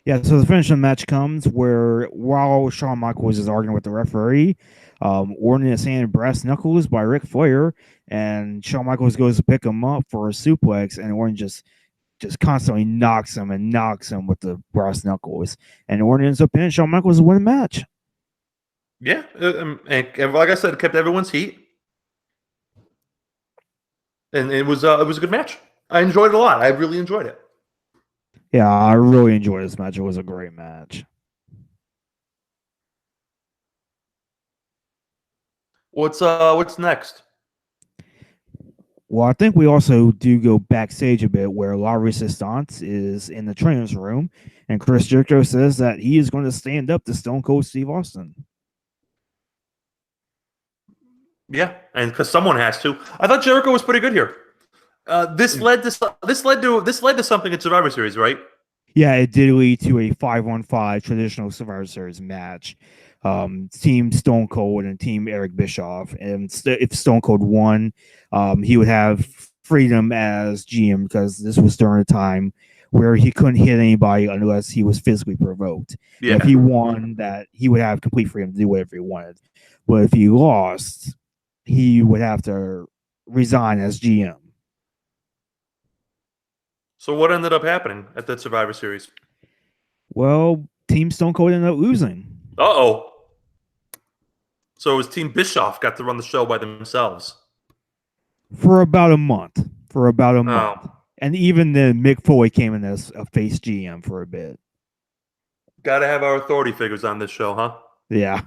Yeah, so the finish of the match comes where while Shawn Michaels is arguing with the referee, Orton is handed brass knuckles by Ric Flair, and Shawn Michaels goes to pick him up for a suplex, and Orton just constantly knocks him with the brass knuckles, and Orton ends up pinning Shawn Michaels to win the match. Yeah, and like I said, it kept everyone's heat, and it was a good match. I enjoyed it a lot. I really enjoyed it. Yeah, I really enjoyed this match. It was a great match. What's next? Well, I think we also do go backstage a bit where La Resistance is in the trainer's room, and Chris Jericho says that he is going to stand up to Stone Cold Steve Austin. Yeah, and because someone has to. I thought Jericho was pretty good here. This led to something in Survivor Series, right? Yeah, it did lead to a 5-on-5 traditional Survivor Series match. Team Stone Cold and Team Eric Bischoff. And if Stone Cold won, he would have freedom as GM because this was during a time where he couldn't hit anybody unless he was physically provoked. Yeah. If he won, that he would have complete freedom to do whatever he wanted. But if he lost, he would have to resign as GM. So what ended up happening at that Survivor Series? Well, Team Stone Cold ended up losing. Uh-oh. So it was Team Bischoff got to run the show by themselves. For about a month. And even then, Mick Foley came in as a face GM for a bit. Got to have our authority figures on this show, huh? Yeah.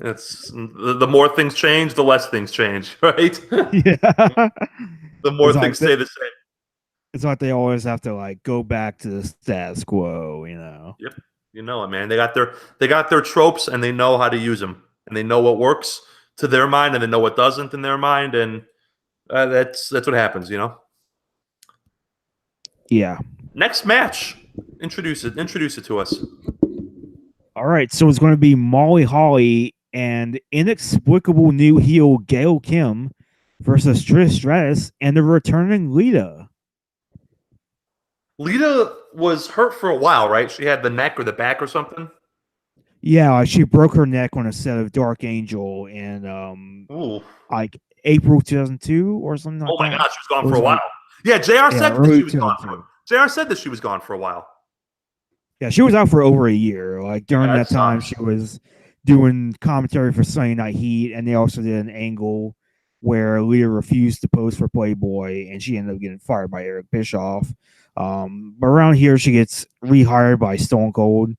It's the more things change, the less things change, right? Yeah. The more things stay the same. It's like they always have to go back to the status quo, you know. Yep, you know it, man. They got their tropes, and they know how to use them, and they know what works to their mind, and they know what doesn't in their mind, and that's what happens, you know. Yeah. Next match, introduce it to us. All right, so it's going to be Molly Holly and inexplicable new heel Gail Kim versus Trish Stratus and the returning Lita. Lita was hurt for a while, right? She had the neck or the back or something. Yeah, she broke her neck on a set of Dark Angel in April 2002 or something like that. Oh my gosh, she was gone for a while. Yeah, JR said that she was gone. JR said that she was gone for a while. Yeah, she was out for over a year. During that time, she was doing commentary for Sunday Night Heat, and they also did an angle where Lita refused to pose for Playboy, and she ended up getting fired by Eric Bischoff. But around here, she gets rehired by Stone Cold,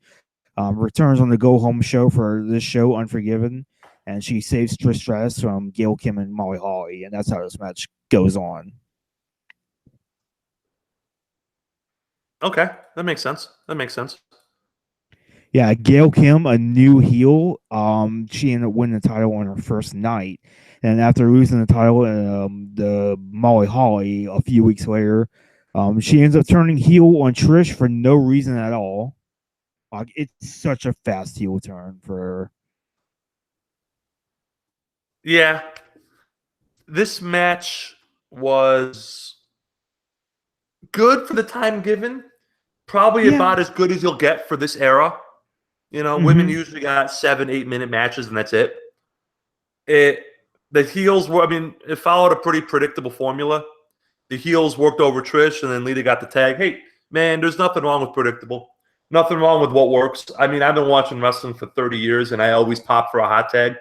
returns on the Go Home show for this show, Unforgiven, and she saves Trish Stratus from Gail Kim and Molly Holly, and that's how this match goes on. Okay, that makes sense. Yeah, Gail Kim, a new heel. She ended up winning the title on her first night, and after losing the title, the Molly Holly a few weeks later, she ends up turning heel on Trish for no reason at all. It's such a fast heel turn for her. Yeah, this match was good for the time given. Probably about as good as you'll get for this era. You know, women usually got 7-8 minute matches, and that's it. The heels were, it followed a pretty predictable formula. The heels worked over Trish, and then Lita got the tag. Hey, man, there's nothing wrong with predictable. Nothing wrong with what works. I've been watching wrestling for 30 years, and I always pop for a hot tag,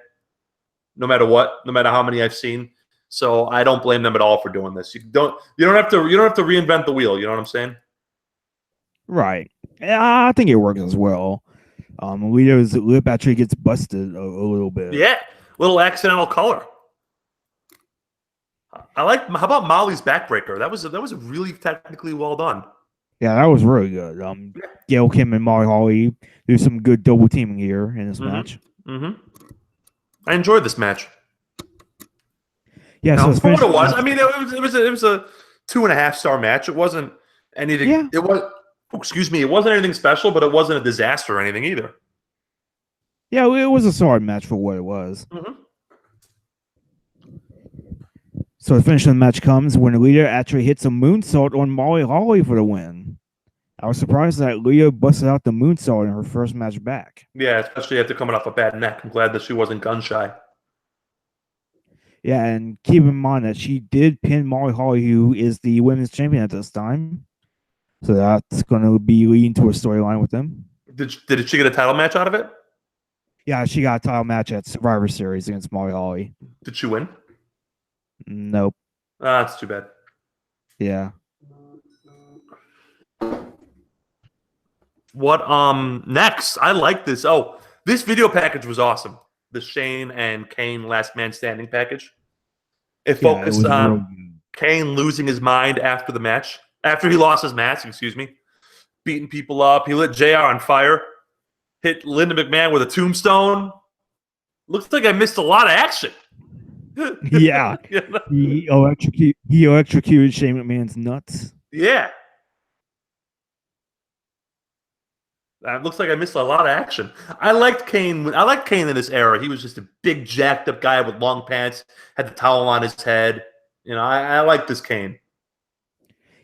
no matter what, no matter how many I've seen. So I don't blame them at all for doing this. You don't have to reinvent the wheel. You know what I'm saying? Right. Yeah, I think it works as well. Lita's lip actually gets busted a little bit. Yeah, little accidental color. I like. How about Molly's backbreaker? That was really technically well done. Yeah, that was really good. Gail Kim and Molly Holly do some good double teaming here in this match. I enjoyed this match. Yeah, now, so it was. It was a 2.5-star match. It wasn't anything. Yeah. It was. Excuse me. It wasn't anything special, but it wasn't a disaster or anything either. Yeah, it was a solid match for what it was. So the finish of the match comes when Lita actually hits a moonsault on Molly Holly for the win. I was surprised that Leah busted out the moonsault in her first match back. Yeah, especially after coming off a bad neck. I'm glad that she wasn't gun shy. Yeah, and keep in mind that she did pin Molly Holly, who is the women's champion at this time. So that's going to be leading to a storyline with them. Did she get a title match out of it? Yeah, she got a title match at Survivor Series against Molly Holly. Did she win? Nope. Ah, that's too bad. Yeah. What next? I like this. Oh, this video package was awesome. The Shane and Kane Last Man Standing package. It focused on Kane losing his mind after the match. After he lost his match, beating people up. He lit JR on fire. Hit Linda McMahon with a tombstone. Looks like I missed a lot of action. Yeah. You know? He electrocuted Shane McMahon's nuts. Yeah. It looks like I missed a lot of action. I liked Kane. I liked Kane in this era. He was just a big, jacked up guy with long pants, had the towel on his head. I like this Kane.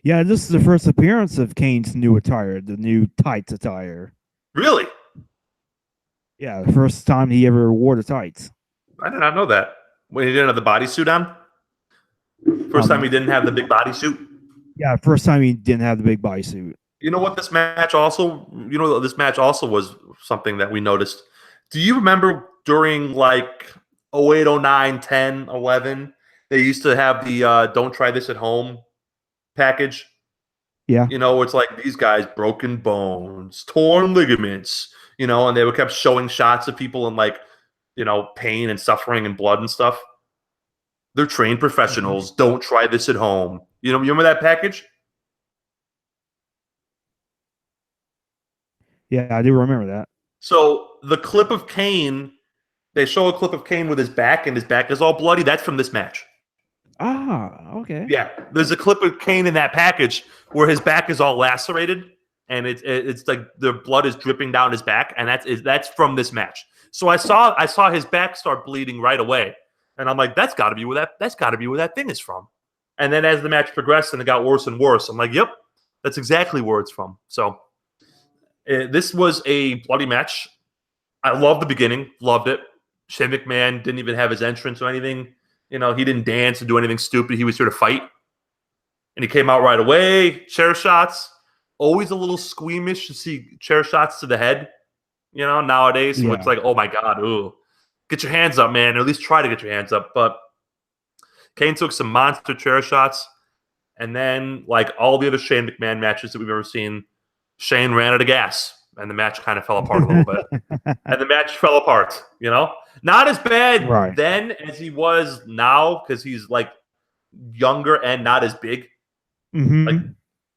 Yeah, this is the first appearance of Kane's new attire, the new tights attire. Really? Yeah, the first time he ever wore the tights. I did not know that. When he didn't have the bodysuit on? First time he didn't have the big bodysuit? Yeah, first time he didn't have the big bodysuit. You know what this match also was something that we noticed. Do you remember during like 08, 09, 10, 11, they used to have the Don't Try This at Home package? Yeah. It's like these guys, broken bones, torn ligaments, and they would kept showing shots of people in like, pain and suffering and blood and stuff. They're trained professionals. Don't try this at home. You remember that package? Yeah, I do remember that. So the clip of Kane, they show a clip of Kane with his back, and his back is all bloody. That's from this match. Ah, okay. Yeah, there's a clip of Kane in that package where his back is all lacerated, and it's like the blood is dripping down his back, and that's from this match. So I saw his back start bleeding right away, and I'm like, that's got to be where that thing is from. And then as the match progressed and it got worse and worse, I'm like, yep, that's exactly where it's from. So. This was a bloody match. I loved the beginning. Loved it. Shane McMahon didn't even have his entrance or anything. He didn't dance or do anything stupid. He was here to fight. And he came out right away. Chair shots. Always a little squeamish to see chair shots to the head. Nowadays. So it's like, oh my God. Ooh. Get your hands up, man. Or at least try to get your hands up. But Kane took some monster chair shots. And then, like all the other Shane McMahon matches that we've ever seen, Shane ran out of gas, and the match kind of fell apart a little bit. And the match fell apart, Not as bad then as he was now because he's, like, younger and not as big. Mm-hmm. Like,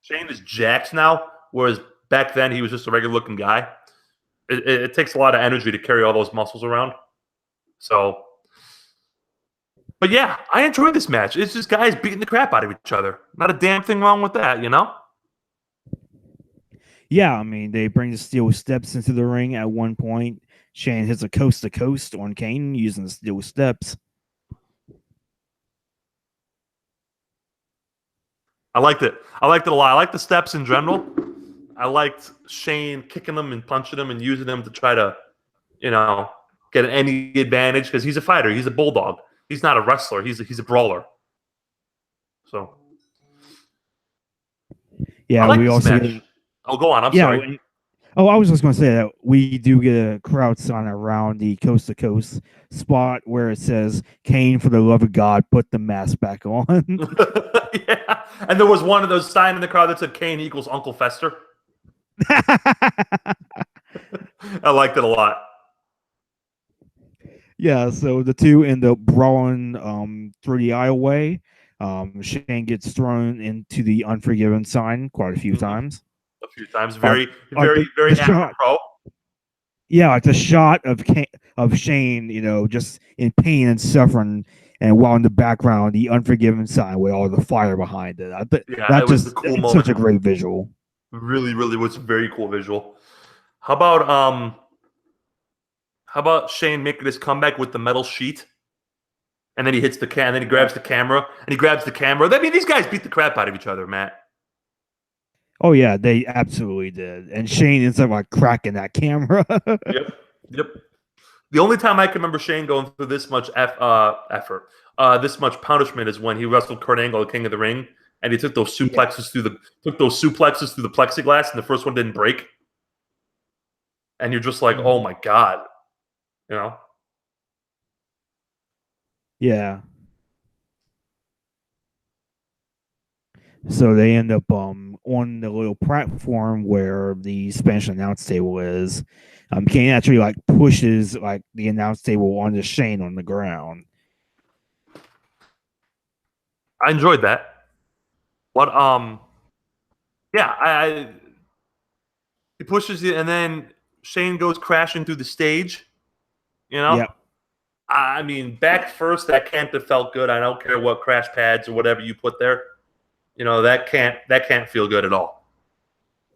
Shane is jacked now, whereas back then he was just a regular-looking guy. It takes a lot of energy to carry all those muscles around. So, but, yeah, I enjoyed this match. It's just guys beating the crap out of each other. Not a damn thing wrong with that, Yeah, I mean, they bring the steel steps into the ring at one point. Shane hits a coast-to-coast on Kane using the steel steps. I liked it. I liked it a lot. I liked the steps in general. I liked Shane kicking them and punching them and using them to try to, get any advantage because he's a fighter. He's a bulldog. He's not a wrestler. He's a brawler. So, yeah, we also... Oh, go on. I'm sorry. I was just going to say that we do get a crowd sign around the coast-to-coast spot where it says, Kane, for the love of God, put the mask back on. Yeah. And there was one of those signs in the crowd that said Kane equals Uncle Fester. I liked it a lot. Yeah, so the two end up brawling through the aisleway. Shane gets thrown into the Unforgiven sign quite a few times. A few times, very pro. Yeah, like the shot of Shane, just in pain and suffering, and while in the background, the Unforgiven sign with all the fire behind it. That was cool moment. Such a great visual. Really, really was a very cool visual. How about Shane making his comeback with the metal sheet, and then he hits the can, and then he grabs the camera, I mean, these guys beat the crap out of each other, Matt. Oh yeah, they absolutely did. And Shane ends up like cracking that camera. Yep. Yep. The only time I can remember Shane going through this much effort, this much punishment, is when he wrestled Kurt Angle, the King of the Ring, and he took those suplexes through the plexiglass, and the first one didn't break. And you're just like, oh my god, you know? Yeah. So they end up on the little platform where the Spanish announce table is. Kane actually like pushes like the announce table onto Shane on the ground. I enjoyed that. But yeah, he pushes it, and then Shane goes crashing through the stage. You know, Yep. I mean, back first, that can't have felt good. I don't care what crash pads or whatever you put there. You know, that can't feel good at all.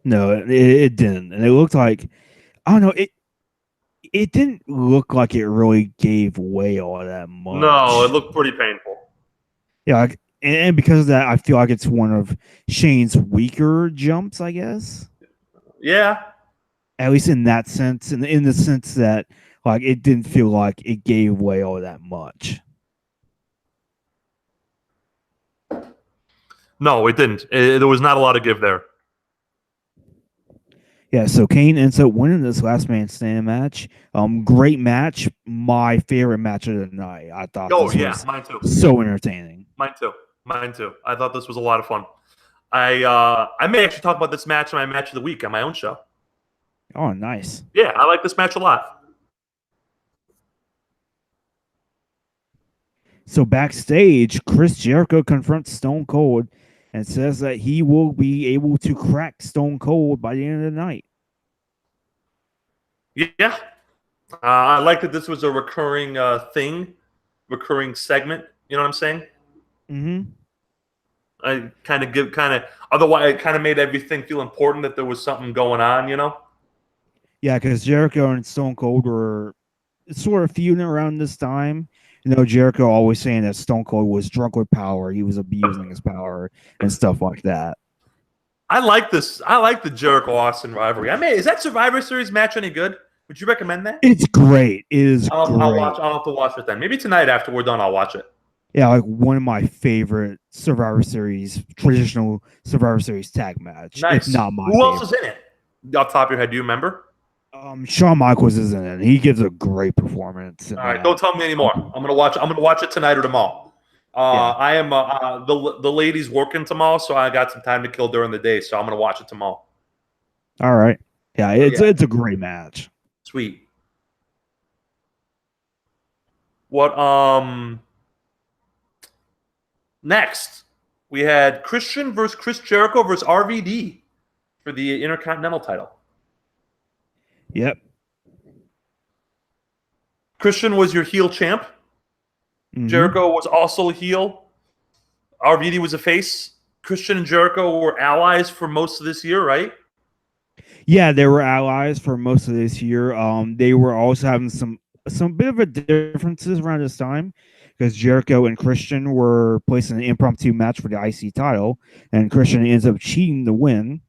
No, it didn't, and it looked like I don't know it didn't look like it really gave way all that No, it much. looked pretty painful. Yeah, like, and because of that, I feel like it's one of Shane's weaker jumps, I guess. Yeah. At least in that sense, in the sense that like it didn't feel like it gave way all that much. No, it didn't. There was not a lot of give there. Yeah, so Kane ends up winning this last man standing match. Great match. My favorite match of the night. I thought Oh this yeah, was mine too. so entertaining. Mine too. Mine too. I thought this was a lot of fun. I may actually talk about this match in my match of the week on my own show. Oh, nice. Yeah, I like this match a lot. So backstage, Chris Jericho confronts Stone Cold and says that he will be able to crack Stone Cold by the end of the night. Yeah. I like that this was a recurring recurring segment. You know what I'm saying? Mm-hmm. I otherwise it kind of made everything feel important that there was something going on, you know? Yeah, because Jericho and Stone Cold were sort of feuding around this time. You know, Jericho always saying that Stone Cold was drunk with power, he was abusing his power and stuff like that. I like this. I like the Jericho Austin rivalry. I mean, is that Survivor Series match any good? Would you recommend that? It's great. It is I'll great. watch. I'll have to watch it then. Maybe tonight after we're done, I'll watch it. Yeah, like one of my favorite Survivor Series, traditional Survivor Series tag match. Nice. If not my Who favorite. else is in it? Off the top of your head, do you remember? Shawn Michaels is in it. He gives a great performance. All right, don't tell me anymore. I'm gonna watch. I'm gonna watch it tonight or tomorrow. I am the ladies working tomorrow, so I got some time to kill during the day. So I'm gonna watch it tomorrow. All right. Yeah, it's a great match. Sweet. What next? We had Christian versus Chris Jericho versus RVD for the Intercontinental title. Yep. Christian was your heel champ. Mm-hmm. Jericho was also a heel. RVD was a face. Christian and Jericho were allies for most of this year, right? Yeah, they were allies for most of this year. They were also having some bit of a differences around this time because Jericho and Christian were placing an impromptu match for the IC title, and Christian ends up cheating to win.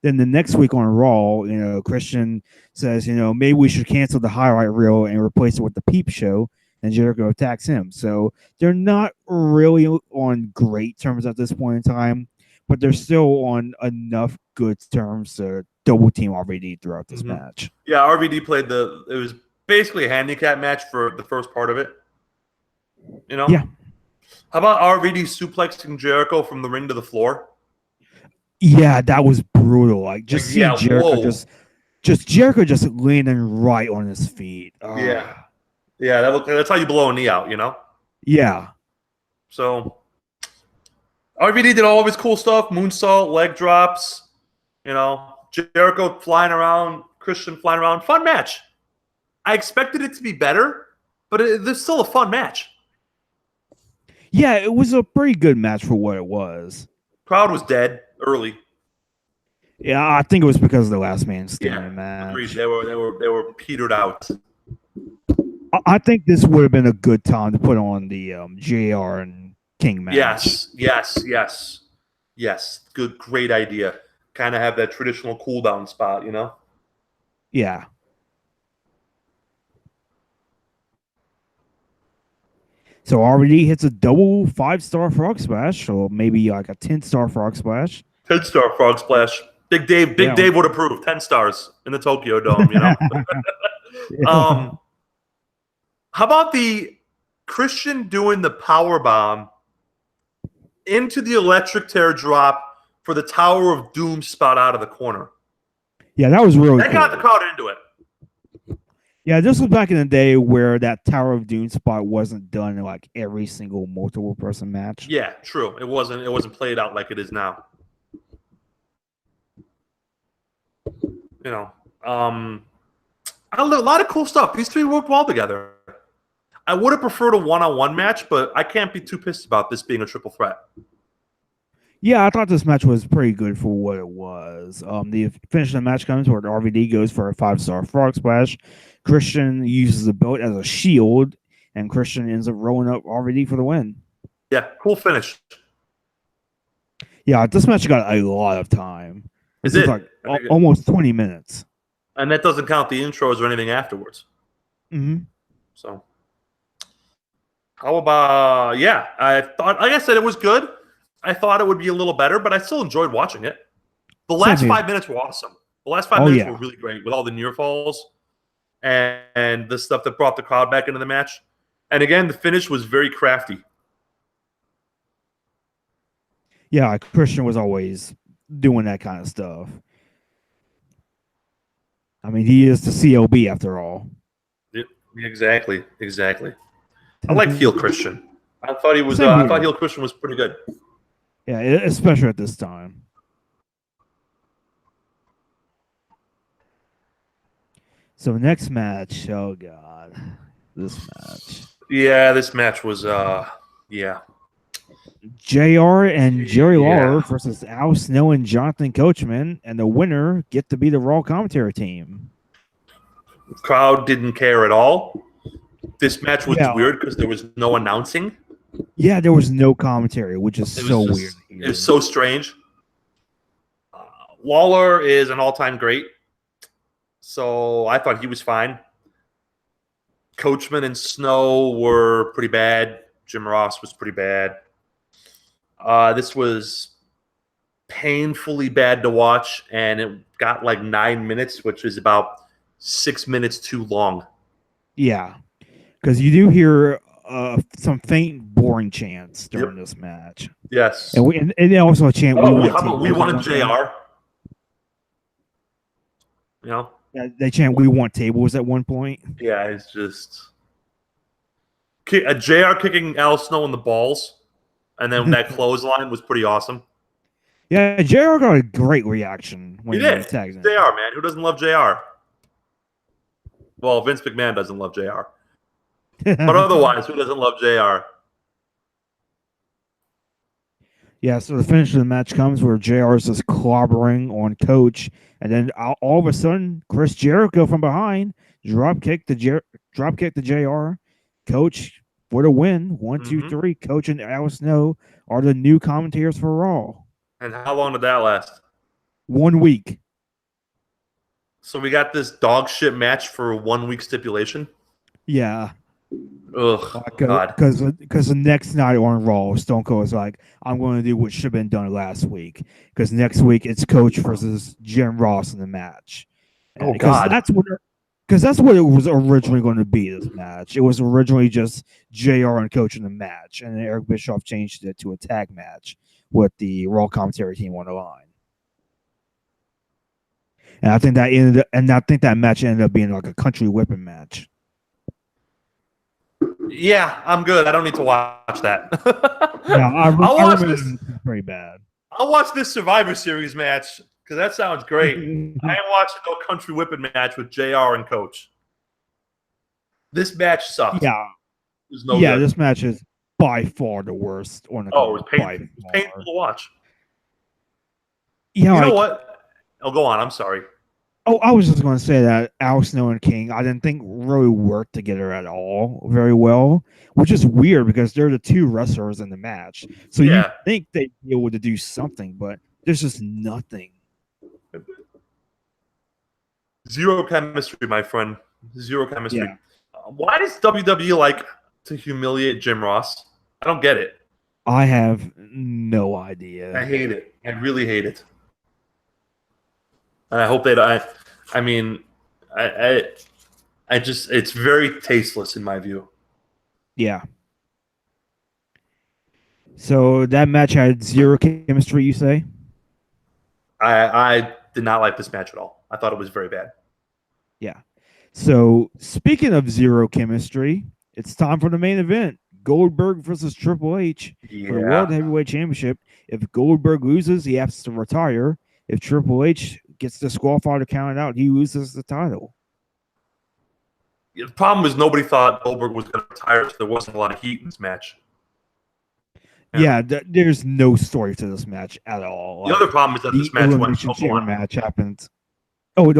Then the next week on Raw, you know, Christian says, you know, maybe we should cancel the highlight reel and replace it with the Peep Show, and Jericho attacks him. So they're not really on great terms at this point in time, but they're still on enough good terms to double team RVD throughout this match. Yeah, RVD played it was basically a handicap match for the first part of it. You know? Yeah. How about RVD suplexing Jericho from the ring to the floor? Yeah, that was brutal. Like just seeing Jericho whoa. just Jericho just landing right on his feet. Yeah. Yeah, that's how you blow a knee out, you know? Yeah. So RVD did all of his cool stuff, moonsault, leg drops, you know, Jericho flying around, Christian flying around. Fun match. I expected it to be better, but there's still a fun match. Yeah, it was a pretty good match for what it was. Crowd was dead early. Yeah, I think it was because of the last man standing match. Agreed. They were petered out. I think this would have been a good time to put on the JR and King match. Yes. Good, great idea. kind of have that traditional cooldown spot, Yeah. So RVD hits a double 5-star frog splash, or maybe like a 10-star frog splash. 10-star frog splash. Big Dave would approve. 10 stars in the Tokyo Dome, Yeah. How about the Christian doing the power bomb into the electric teardrop for the Tower of Doom spot out of the corner? Yeah, that was really That cool. got the crowd into it. Yeah, this was back in the day where that Tower of Doom spot wasn't done in like every single multiple person match. Yeah, true. It wasn't played out like it is now. A lot of cool stuff. These three worked well together. I would have preferred a one-on-one match, but I can't be too pissed about this being a triple threat. Yeah, I thought this match was pretty good for what it was. The finish of the match comes where RVD goes for a 5-star frog splash. Christian uses the belt as a shield, and Christian ends up rolling up RVD for the win. Yeah, cool finish. Yeah, this match got a lot of time. This is like almost 20 minutes. And that doesn't count the intros or anything afterwards. Mm-hmm. So, how about, I thought, like I said, it was good. I thought it would be a little better, but I still enjoyed watching it. The last 5 minutes were awesome. The last 5 minutes were really great with all the near falls and the stuff that brought the crowd back into the match. And again, the finish was very crafty. Yeah, Christian was always doing that kind of stuff. I mean, he is the CLB after all. Exactly. I like heel Christian. I thought heel Christian was pretty good. Yeah, especially at this time. So next match, oh god, this match. Yeah, this match was JR and Jerry Lawler versus Al Snow and Jonathan Coachman, and the winner get to be the Raw commentary team. Crowd didn't care at all. This match was weird because there was no announcing. Yeah, there was no commentary, which is weird. It was so strange. Lawler is an all-time great, so I thought he was fine. Coachman and Snow were pretty bad. Jim Ross was pretty bad. This was painfully bad to watch, and it got like 9 minutes, which is about 6 minutes too long. Yeah, because you do hear some faint, boring chants during this match. Yes, and they also chant. We wanted JR. Yeah, they chant "We want tables" at one point. Yeah, it's just a JR kicking Al Snow in the balls. And then that clothesline was pretty awesome. Yeah, JR got a great reaction when he tagged him. JR, man. Who doesn't love JR? Well, Vince McMahon doesn't love JR. But otherwise, who doesn't love JR? Yeah, so the finish of the match comes where JR is just clobbering on Coach. And then all of a sudden, Chris Jericho from behind drop kick the JR. Coach for the win. 1, 2, 3. Coach and Al Snow are the new commentators for Raw. And how long did that last? 1 week. So we got this dog shit match for a 1 week stipulation? Yeah. Ugh, God. Because the next night on Raw, Stone Cold is like, I'm going to do what should have been done last week. Because next week, it's Coach versus Jim Ross in the match. Oh, God. Because that's what it was originally going to be, this match. It was originally just JR and Coach in the match, and then Eric Bischoff changed it to a tag match with the Raw commentary team on the line. And I think that match ended up being like a country whipping match. Yeah, I'm good. I don't need to watch that. Yeah, I'll watch this. Pretty bad. I'll watch this Survivor Series match. Because that sounds great. I ain't watching no country whipping match with JR and Coach. This match sucks. Yeah. Good. This match is by far the worst on the card. It was painful to watch. Yeah, you know what? Oh, go on. I'm sorry. Oh, I was just going to say that Al Snow and King, I didn't think really worked together at all very well, which is weird because they're the two wrestlers in the match. So you think they'd be able to do something, but there's just nothing. Zero chemistry, my friend. Zero chemistry. Yeah. Why does WWE like to humiliate Jim Ross? I don't get it. I have no I idea. hate it. I really hate it. And I hope they. I mean, I, I, I just. It's very tasteless in my view. Yeah. So that match had zero chemistry, you say? I did not like this match at all. I thought it was very bad. Yeah. So speaking of zero chemistry, it's time for the main event. Goldberg versus Triple H for the World Yeah. Heavyweight Championship. If Goldberg loses, he has to retire. If Triple H gets disqualified or counted out, he loses the title. The problem is nobody thought Goldberg was going to retire, so there wasn't a lot of heat in this match. Yeah, there's no story to this match at all. The other problem is that the this match went Elimination Chamber match happens. Oh,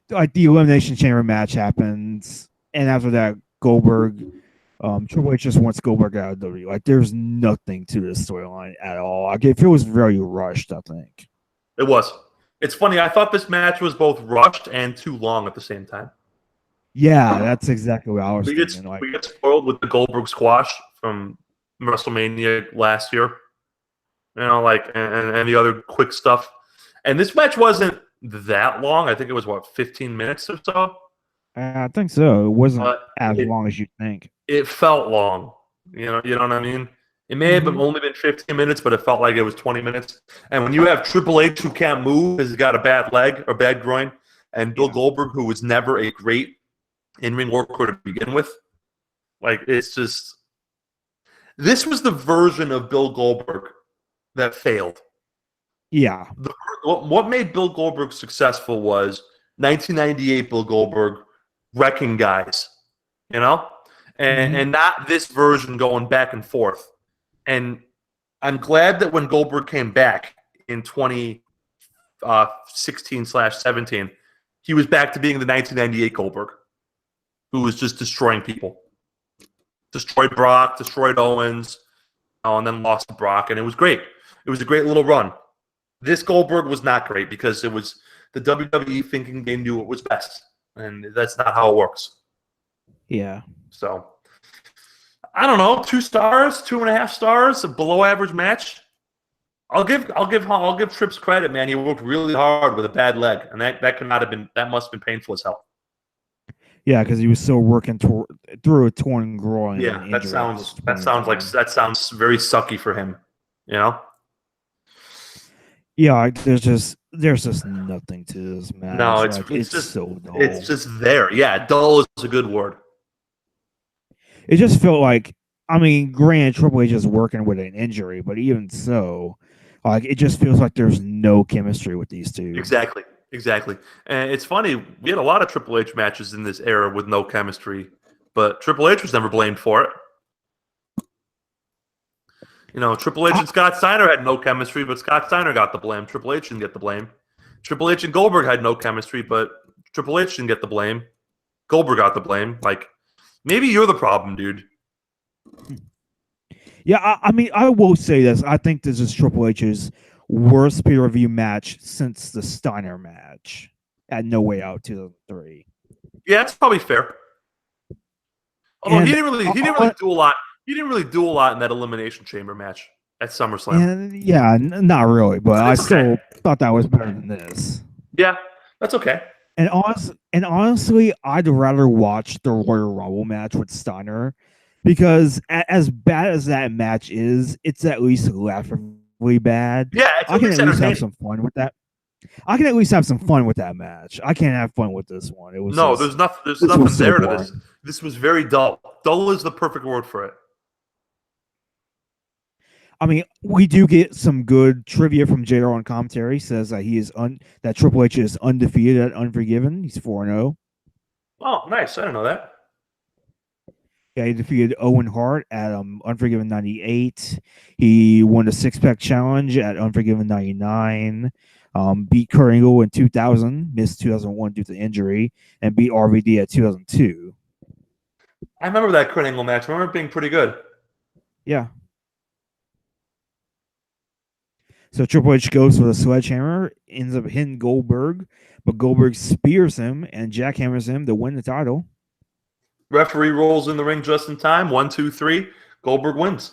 like the Elimination Chamber match happens, and after that, Goldberg, Triple H just wants Goldberg out of WWE. Like, there's nothing to this storyline at all. Like, it feels very rushed. I think It was. It's funny. I thought this match was both rushed and too long at the same time. Yeah, that's exactly what I was We thinking. get spoiled with the Goldberg squash from WrestleMania last year. You know, like and the other quick stuff. And this match wasn't that long. I think it was 15 minutes or so. I think so. It wasn't But as long as you think. it felt long. You know what I mean? It may have only been 15 minutes, but it felt like it was 20 minutes. And when you have Triple H who can't move because he's got a bad leg or bad groin, and Bill Goldberg who was never a great in-ring worker to begin with, like it's just this was the version of Bill Goldberg that failed. Yeah. What made Bill Goldberg successful was 1998 Bill Goldberg wrecking guys, you know, and not this version going back and forth. And I'm glad that when Goldberg came back in 2016/17, he was back to being the 1998 Goldberg, who was just destroying people, destroyed Brock, destroyed Owens, and then lost to Brock, and it was great. It was a great little run. This Goldberg was not great because it was the WWE thinking they knew what was best, and that's not how it works. Yeah. So I don't know, 2 stars, 2.5 stars, a below average match. I'll give Trips credit, man. He worked really hard with a bad leg, and that could not have been that must have been painful as hell. Yeah, because he was still working through a torn groin. Yeah, that sounds very sucky for him. You know. Yeah, there's just nothing to this match. No, it's just so dull. It's just there. Yeah, dull is a good word. It just felt like, I mean, granted, Triple H is working with an injury, but even so, like it just feels like there's no chemistry with these two. Exactly. And it's funny, we had a lot of Triple H matches in this era with no chemistry, but Triple H was never blamed for it. You know, Triple H and Scott Steiner had no chemistry, but Scott Steiner got the blame. Triple H didn't get the blame. Triple H and Goldberg had no chemistry, but Triple H didn't get the blame. Goldberg got the blame. Like, maybe you're the problem, dude. Yeah, I mean, I will say this. I think this is Triple H's worst pay-per-view match since the Steiner match at No Way Out 2003. Yeah, that's probably fair. Although he didn't really do a lot. He didn't really do a lot in that Elimination Chamber match at SummerSlam. Yeah, not really, but I still thought that was better than this. Yeah, that's okay. And honestly, I'd rather watch the Royal Rumble match with Steiner because as bad as that match is, it's at least laughably bad. Yeah, I can at least have some fun with that. I can at least have some fun with that match. I can't have fun with this one. It was there's nothing there to this. This was very dull. Dull is the perfect word for it. I mean, we do get some good trivia from JR on commentary. Says that he is that Triple H is undefeated at Unforgiven. He's 4-0. Oh, nice! I didn't know that. Yeah, he defeated Owen Hart at Unforgiven 98. He won the six-pack challenge at Unforgiven 99. Beat Kurt Angle in 2000, missed 2001 due to injury, and beat RVD at 2002. I remember that Kurt Angle match. I remember it being pretty good. Yeah. So Triple H goes for the sledgehammer, ends up hitting Goldberg, but Goldberg spears him and jackhammers him to win the title. Referee rolls in the ring just in time. 1, 2, 3. Goldberg wins.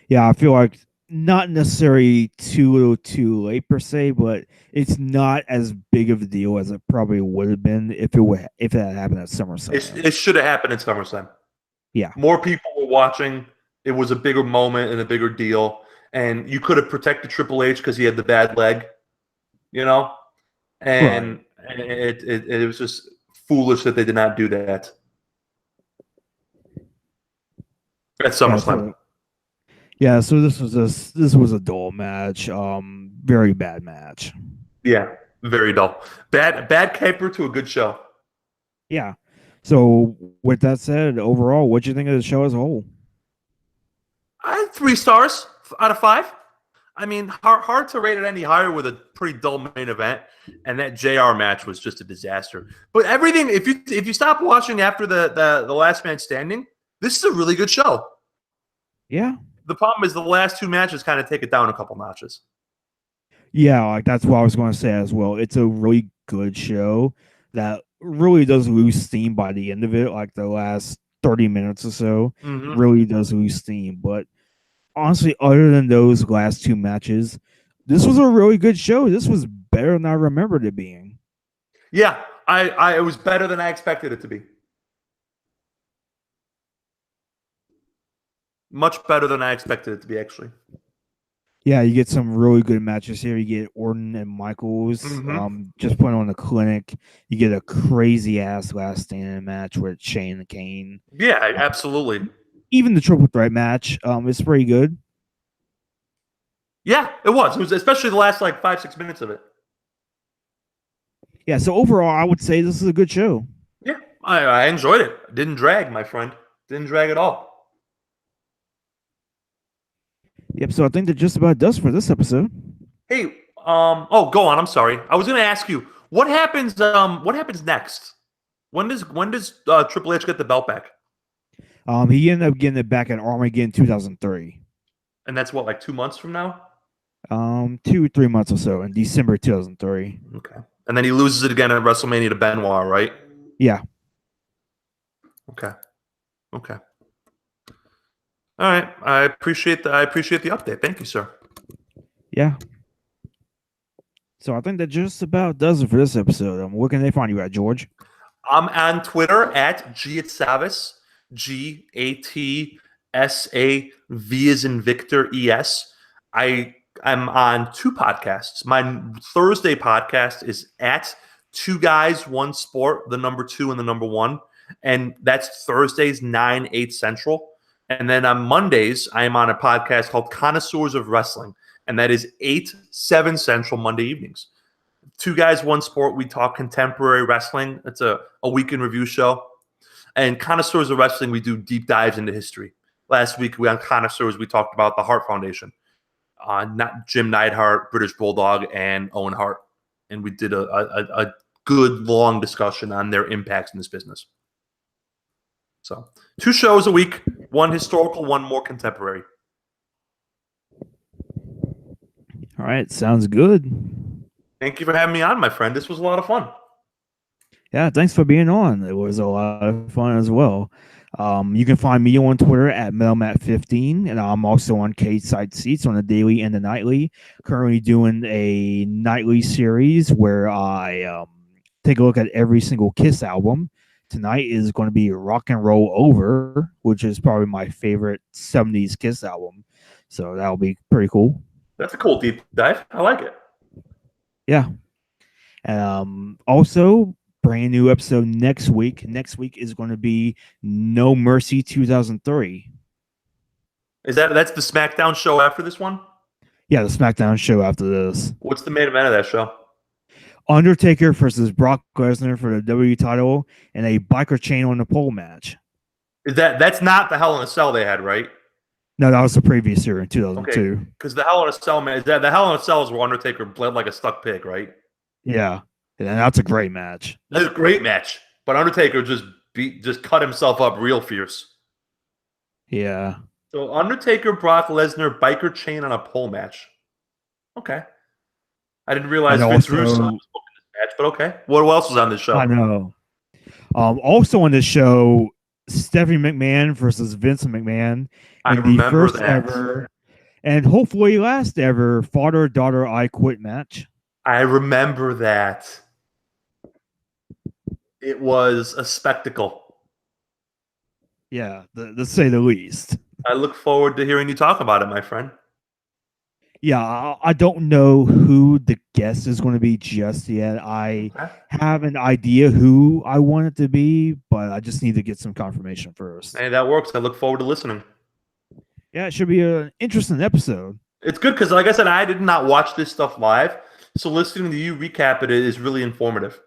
Yeah, I feel like not necessarily too late per se, but it's not as big of a deal as it probably would have been if it had happened at SummerSlam. It should have happened at SummerSlam. Yeah, More people were watching. It was a bigger moment and a bigger deal. And you could have protected Triple H because he had the bad leg, you know? And right. it was just foolish that they did not do that at SummerSlam. So this was a dull match. Very bad match. Yeah, very dull. Bad caper to a good show. Yeah. So with that said, overall, what do you think of the show as a whole? I had 3 stars out of 5. I mean, hard to rate it any higher with a pretty dull main event, and that JR match was just a disaster. But everything, if you stop watching after the last man standing, this is a really good show. Yeah. The problem is the last 2 matches kind of take it down a couple notches. Yeah, like that's what I was going to say as well. It's a really good show that really does lose steam by the end of it. Like the last 30 minutes or so, really does lose steam. But honestly, other than those last 2 matches, this was a really good show. This was better than I remembered it being. Yeah, it was better than I expected it to be. Much better than I expected it to be, actually. Yeah, you get some really good matches here. You get Orton and Michaels just putting on the clinic. You get a crazy ass last stand match with Shane and Kane. Yeah, absolutely. Even the triple threat match is pretty good. Yeah, it was. It was especially the last like 5-6 minutes of it. Yeah, so overall, I would say this is a good show. Yeah, I enjoyed it. It didn't drag, my friend. Didn't drag at all. Yep, so I think that just about does for this episode. Hey, oh, go on. I'm sorry. I was going to ask you what happens next? When does Triple H get the belt back? He ended up getting it back at Armageddon 2003. And that's what, like 2 months from now? 2-3 months or so in December 2003. Okay. And then he loses it again at WrestleMania to Benoit, right? Yeah. Okay. All right. I appreciate the update. Thank you, sir. Yeah. So I think that just about does it for this episode. Where can they find you at, George? I'm on Twitter at Gatsavis, GATSAV as in Victor ES. I'm on 2 podcasts. My Thursday podcast is at 2 Guys, 1 Sport, the number 2 and the number 1. And that's Thursdays, 9, 8 Central. And then on Mondays, I am on a podcast called Connoisseurs of Wrestling. And that is 8, 7 Central Monday evenings. 2 Guys, 1 Sport. We talk contemporary wrestling. It's a weekend review show. And Connoisseurs of Wrestling, we do deep dives into history. Last week, on Connoisseurs, we talked about the Hart Foundation. Not Jim Neidhart, British Bulldog, and Owen Hart. And we did a good, long discussion on their impacts in this business. So 2 shows a week, 1 historical, 1 more contemporary. All right, sounds good. Thank you for having me on, my friend. This was a lot of fun. Yeah, thanks for being on. It was a lot of fun as well. You can find me on Twitter at MelMat15, and I'm also on Cage Side Seats on the daily and the nightly. Currently doing a nightly series where I take a look at every single Kiss album. Tonight is going to be Rock and Roll Over, which is probably my favorite 70s Kiss album. So that'll be pretty cool. That's a cool deep dive. I like it. Yeah. Also, brand new episode next week. Next week is going to be No Mercy 2003. That's the SmackDown show after this one? Yeah, the SmackDown show after this. What's the main event of that show? Undertaker versus Brock Lesnar for the W title and a biker chain on the pole match. That's not the Hell in a Cell they had, right? No, that was the previous year in 2002. Because the Hell in a Cell match, the Hell in a Cell is where Undertaker bled like a stuck pig, right? Yeah, and that's a great match. That's a great match, but Undertaker just cut himself up real fierce. Yeah. So Undertaker, Brock Lesnar, biker chain on a pole match. Okay. I didn't realize And Vince Russo was also, booking this match, but okay. What else was on this I show? know. Also on the show, Stephanie McMahon versus Vince McMahon I in the remember first that. ever and hopefully last ever father-daughter I Quit match. I remember that. It was a spectacle. Yeah, to say the least. I look forward to hearing you talk about it, my friend. Yeah, I don't know who the guest is going to be just yet. I Okay. have an idea who I want it to be, but I just need to get some confirmation first. Hey, that works. I look forward to listening. Yeah, it should be an interesting episode. It's good because, like I said, I did not watch this stuff live, so listening to you recap it is really informative.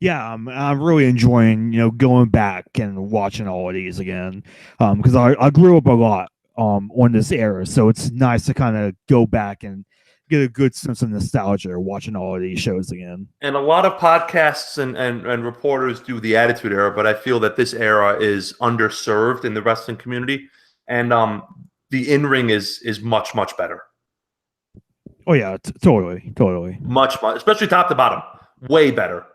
Yeah, I'm really enjoying going back and watching all of these again because I grew up a lot on this era, so it's nice to kind of go back and get a good sense of nostalgia watching all of these shows again. And a lot of podcasts and reporters do the Attitude Era, but I feel that this era is underserved in the wrestling community, and the in ring is much better. Oh yeah, totally. Much, especially top to bottom, way better.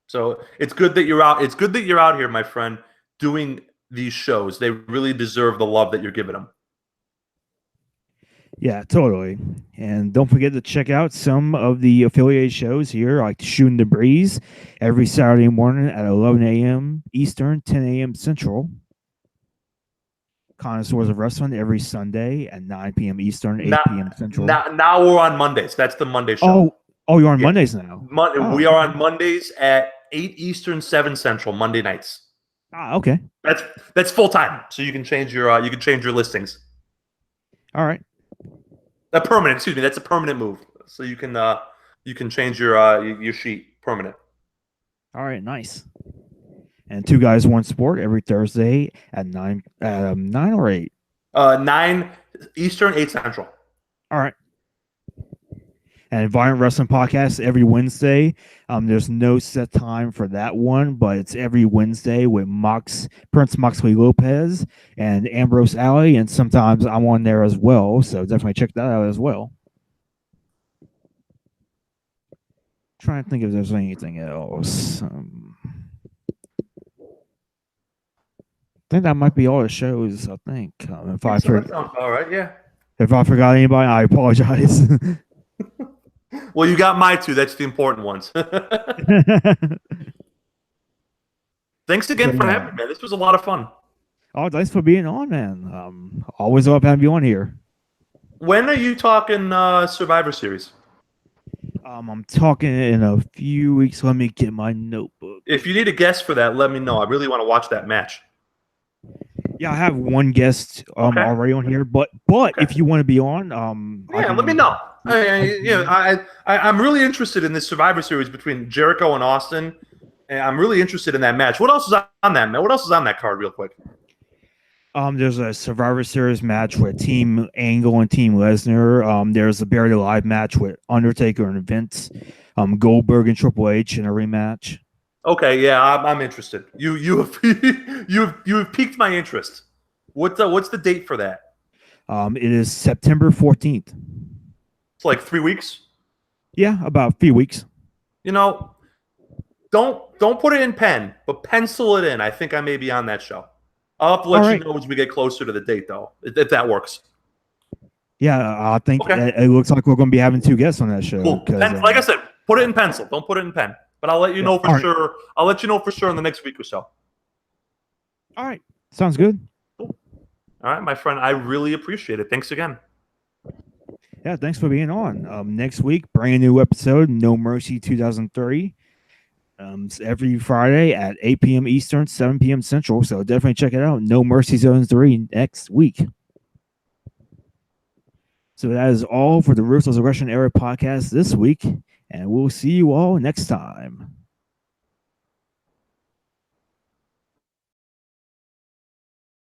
So it's good that you're out. It's good that you're out here, my friend, doing these shows. They really deserve the love that you're giving them. Yeah, totally. And don't forget to check out some of the affiliated shows here, like Shooting the Breeze, every Saturday morning at 11 a.m. Eastern, 10 a.m. Central. Connoisseurs of Wrestling every Sunday at 9 p.m. Eastern, 8 p.m. Central. Now we're on Mondays. That's the Monday show. Oh, you're on Mondays now. We are on Mondays at 8 Eastern, 7 Central, Monday nights. Okay. That's full time. So you can change your listings. All right. Excuse me, that's a permanent move. So you can change your sheet permanent. All right, nice. And Two Guys One Sport every Thursday at 9 or 8. 9 Eastern, 8 Central. All right. And Violent Wrestling Podcast every Wednesday. There's no set time for that one, but it's every Wednesday with Prince Moxley Lopez and Ambrose Alley, and sometimes I'm on there as well, so definitely check that out as well. Trying to think if there's anything else. I think that might be all the shows. I think. If I all right, yeah. If I forgot anybody, I apologize. Well, you got my two. That's the important ones. Thanks again for having me, man. This was a lot of fun. Oh, thanks for being on, man. Always love having you on here. When are you talking Survivor Series? I'm talking in a few weeks. Let me get my notebook. If you need a guest for that, let me know. I really want to watch that match. Yeah, I have one guest already on here, but if you want to be on, let me know. I'm really interested in this Survivor Series between Jericho and Austin, and I'm really interested in that match. What else is on that, man? What else is on that card, real quick? There's a Survivor Series match with Team Angle and Team Lesnar. There's a Buried Alive match with Undertaker and Vince, Goldberg and Triple H in a rematch. Okay, yeah, I'm interested. You have piqued my interest. What's the date for that? It is September 14th. It's like 3 weeks. Yeah, about a few weeks. Don't put it in pen, but pencil it in. I think I may be on that show. I'll have to let you know as we get closer to the date, though, if that works. Yeah, I think it looks like we're going to be having 2 guests on that show. Cool. Like I said, put it in pencil. Don't put it in pen. But I'll let you know for sure. Right. I'll let you know for sure in the next week or so. All right. Sounds good. Cool. All right, my friend. I really appreciate it. Thanks again. Yeah, thanks for being on. Next week, brand new episode, No Mercy 2003. Every Friday at 8 p.m. Eastern, 7 p.m. Central. So definitely check it out. No Mercy Zone 3 next week. So that is all for the Ruthless Aggression Era podcast this week. And we'll see you all next time.